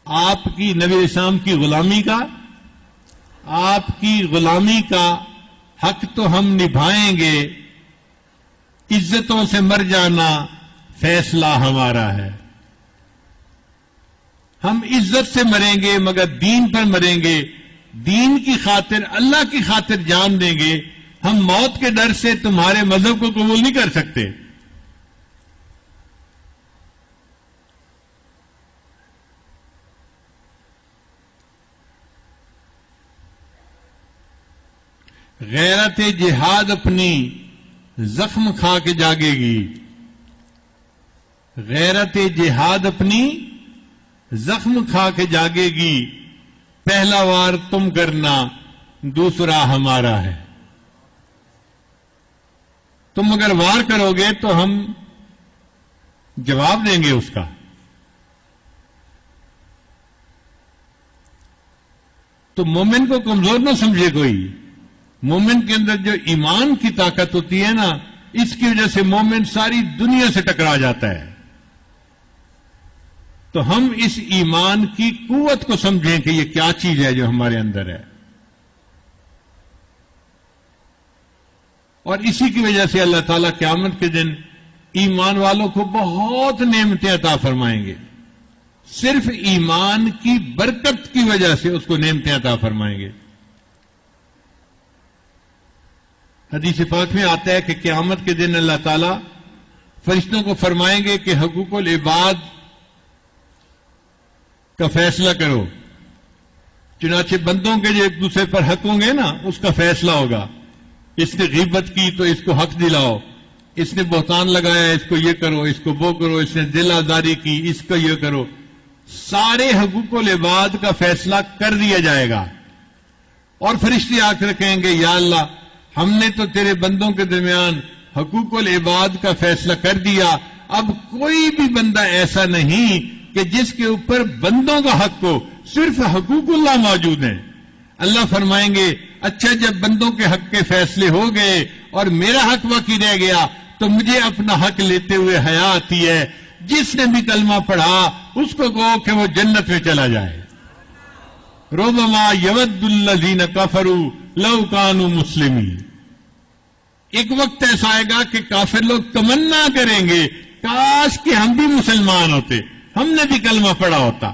آپ کی نبی اسلام کی غلامی کا، آپ کی غلامی کا حق تو ہم نبھائیں گے، عزتوں سے مر جانا فیصلہ ہمارا ہے۔ ہم عزت سے مریں گے مگر دین پر مریں گے، دین کی خاطر، اللہ کی خاطر جان دیں گے۔ ہم موت کے ڈر سے تمہارے مذہب کو قبول نہیں کر سکتے۔ غیرت جہاد اپنی زخم کھا کے جاگے گی، غیرت جہاد اپنی زخم کھا کے جاگے گی، پہلا وار تم کرنا دوسرا ہمارا ہے۔ تم اگر وار کرو گے تو ہم جواب دیں گے اس کا۔ تو مومن کو کمزور نہ سمجھے کوئی۔ مومن کے اندر جو ایمان کی طاقت ہوتی ہے نا، اس کی وجہ سے مومن ساری دنیا سے ٹکرا جاتا ہے۔ تو ہم اس ایمان کی قوت کو سمجھیں کہ یہ کیا چیز ہے جو ہمارے اندر ہے، اور اسی کی وجہ سے اللہ تعالیٰ قیامت کے دن ایمان والوں کو بہت نعمتیں عطا فرمائیں گے۔ صرف ایمان کی برکت کی وجہ سے اس کو نعمتیں عطا فرمائیں گے۔ حدیث پاک میں آتا ہے کہ قیامت کے دن اللہ تعالیٰ فرشتوں کو فرمائیں گے کہ حقوق العباد کا فیصلہ کرو۔ چنانچہ بندوں کے جو ایک دوسرے پر حق ہوں گے نا، اس کا فیصلہ ہوگا۔ اس نے غیبت کی تو اس کو حق دلاؤ، اس نے بہتان لگایا اس کو یہ کرو، اس کو وہ کرو، اس نے دل آزاری کی اس کو یہ کرو۔ سارے حقوق العباد کا فیصلہ کر دیا جائے گا، اور فرشتے آ کر کہیں گے یا اللہ، ہم نے تو تیرے بندوں کے درمیان حقوق العباد کا فیصلہ کر دیا، اب کوئی بھی بندہ ایسا نہیں کہ جس کے اوپر بندوں کا حق ہو، صرف حقوق اللہ موجود ہیں۔ اللہ فرمائیں گے اچھا، جب بندوں کے حق کے فیصلے ہو گئے اور میرا حق باقی رہ گیا تو مجھے اپنا حق لیتے ہوئے حیا آتی ہے۔ جس نے بھی کلمہ پڑھا اس کو کہو کہ وہ جنت میں چلا جائے۔ ربما یود الذین کفروا لو کانوا مسلمین۔ ایک وقت ایسا آئے گا کہ کافر لوگ تمنا کریں گے کاش کہ ہم بھی مسلمان ہوتے، ہم نے بھی کلمہ پڑھا ہوتا۔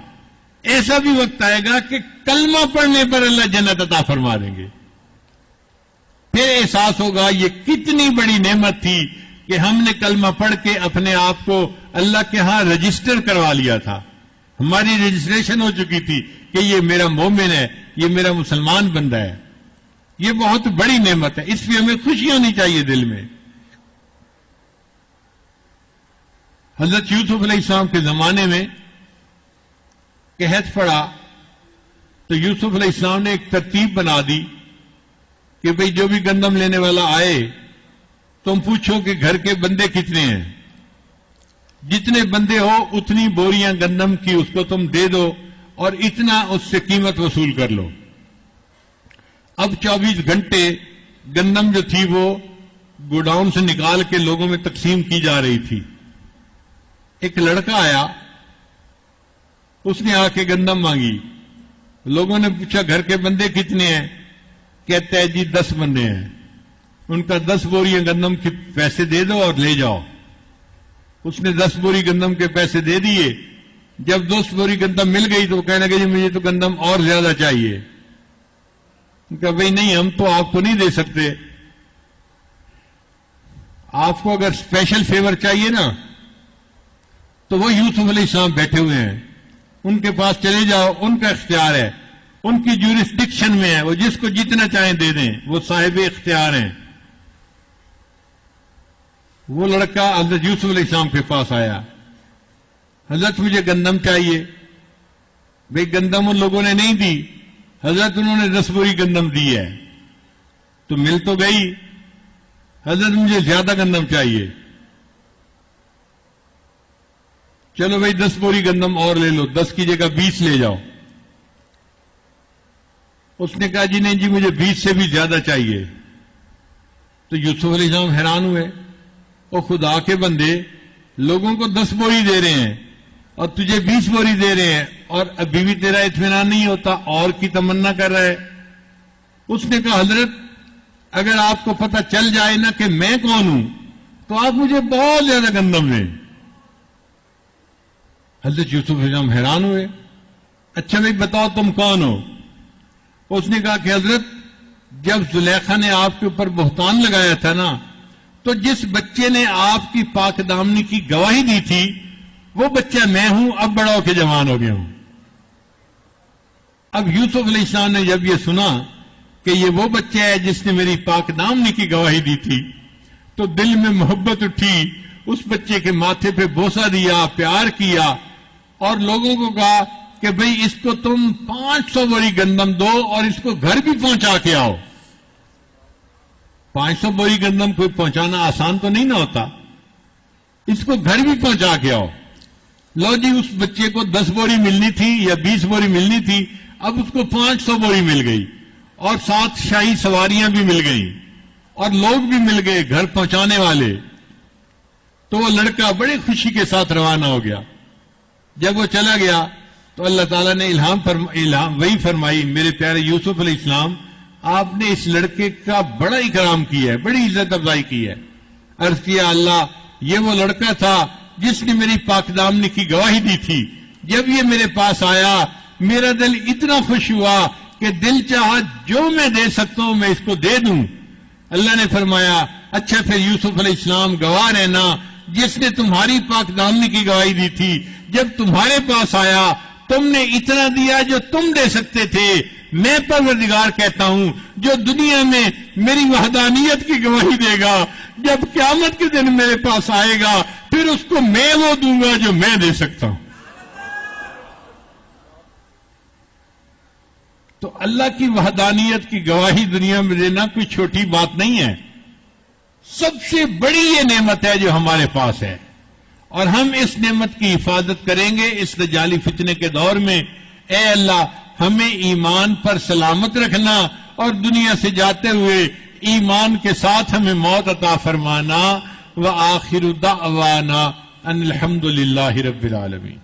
ایسا بھی وقت آئے گا کہ کلمہ پڑھنے پر اللہ جنت عطا فرما دیں گے. پھر احساس ہوگا یہ کتنی بڑی نعمت تھی کہ ہم نے کلمہ پڑھ کے اپنے آپ کو اللہ کے ہاں رجسٹر کروا لیا تھا. ہماری رجسٹریشن ہو چکی تھی کہ یہ میرا مومن ہے، یہ میرا مسلمان بندہ ہے. یہ بہت بڑی نعمت ہے، اس پہ ہمیں خوشی ہونی چاہیے دل میں. حضرت یوسف علیہ السلام کے زمانے میں قحط پڑا تو یوسف علیہ السلام نے ایک ترتیب بنا دی کہ بھئی جو بھی گندم لینے والا آئے تم پوچھو کہ گھر کے بندے کتنے ہیں، جتنے بندے ہو اتنی بوریاں گندم کی اس کو تم دے دو اور اتنا اس سے قیمت وصول کر لو. اب 24 گھنٹے گندم جو تھی وہ گوڈاؤن سے نکال کے لوگوں میں تقسیم کی جا رہی تھی. ایک لڑکا آیا، اس نے آ کے گندم مانگی. لوگوں نے پوچھا گھر کے بندے کتنے ہیں؟ کہتا ہے جی 10 بندے ہیں. ان کا 10 بوریاں گندم کے پیسے دے دو اور لے جاؤ. اس نے 10 بوری گندم کے پیسے دے دیے. جب 10 بوری گندم مل گئی تو وہ کہنے لگے جی مجھے تو گندم اور زیادہ چاہیے. کہا بھئی نہیں، ہم تو آپ کو نہیں دے سکتے. آپ کو اگر اسپیشل فیور چاہیے نا تو وہ یوسف علیہ السلام بیٹھے ہوئے ہیں، ان کے پاس چلے جاؤ، ان کا اختیار ہے، ان کی جورسڈکشن میں ہے، وہ جس کو جتنا چاہیں دے دیں، وہ صاحب اختیار ہیں. وہ لڑکا حضرت یوسف علیہ السلام کے پاس آیا، حضرت مجھے گندم چاہیے. بھئی گندم ان لوگوں نے نہیں دی، حضرت انہوں نے 10 بوری گندم دی ہے. تو مل تو گئی. حضرت مجھے زیادہ گندم چاہیے. چلو بھئی 10 بوری گندم اور لے لو، 10 کی جگہ 20 لے جاؤ. اس نے کہا جی نہیں جی مجھے 20 سے بھی زیادہ چاہیے. تو یوسف علیہ السلام حیران ہوئے، اور خدا کے بندے لوگوں کو 10 بوری دے رہے ہیں اور تجھے 20 بوری دے رہے ہیں اور ابھی بھی تیرا اطمینان نہیں ہوتا، اور کی تمنا کر رہا ہے. اس نے کہا حضرت اگر آپ کو پتہ چل جائے نا کہ میں کون ہوں تو آپ مجھے بہت زیادہ گندم دیں. حضرت یوسف علیہ السلام حیران ہوئے. اچھا بھائی بتاؤ تم کون ہو؟ اس نے کہا کہ حضرت جب زلیخا نے آپ کے اوپر بہتان لگایا تھا نا تو جس بچے نے آپ کی پاک دامنی کی گواہی دی تھی وہ بچہ میں ہوں، اب بڑا ہو کے جوان ہو گیا ہوں. اب یوسف علیہ السلام نے جب یہ سنا کہ یہ وہ بچہ ہے جس نے میری پاک دامنی کی گواہی دی تھی تو دل میں محبت اٹھی. اس بچے کے ماتھے پہ بوسہ دیا، پیار کیا اور لوگوں کو کہا کہ بھئی اس کو تم 500 بوری گندم دو اور اس کو گھر بھی پہنچا کے آؤ. 500 بوری گندم کوئی پہنچانا آسان تو نہیں نہ ہوتا، اس کو گھر بھی پہنچا کے آؤ. لو جی اس بچے کو 10 بوری ملنی تھی یا 20 بوری ملنی تھی، اب اس کو 500 بوری مل گئی اور 7 شاہی سواریاں بھی مل گئیں اور لوگ بھی مل گئے گھر پہنچانے والے. تو وہ لڑکا بڑی خوشی کے ساتھ روانہ ہو گیا. جب وہ چلا گیا تو اللہ تعالیٰ نے الہام وہی فرمائی، میرے پیارے یوسف علیہ السلام آپ نے اس لڑکے کا بڑا اکرام کیا ہے، بڑی عزت افزائی کی ہے. عرض کیا اللہ یہ وہ لڑکا تھا جس نے میری پاک دامنی کی گواہی دی تھی. جب یہ میرے پاس آیا میرا دل اتنا خوش ہوا کہ دل چاہا جو میں دے سکتا ہوں میں اس کو دے دوں. اللہ نے فرمایا اچھا پھر یوسف علیہ السلام گواہ رہنا، جس نے تمہاری پاک دامنی کی گواہی دی تھی جب تمہارے پاس آیا تم نے اتنا دیا جو تم دے سکتے تھے. میں پروردگار کہتا ہوں جو دنیا میں میری وحدانیت کی گواہی دے گا جب قیامت کے دن میرے پاس آئے گا پھر اس کو میں وہ دوں گا جو میں دے سکتا ہوں. تو اللہ کی وحدانیت کی گواہی دنیا میں دینا کوئی چھوٹی بات نہیں ہے. سب سے بڑی یہ نعمت ہے جو ہمارے پاس ہے اور ہم اس نعمت کی حفاظت کریں گے اس دجالی فتنے کے دور میں. اے اللہ ہمیں ایمان پر سلامت رکھنا اور دنیا سے جاتے ہوئے ایمان کے ساتھ ہمیں موت عطا فرمانا. وآخر دعوانا ان الحمد للہ رب العالمین.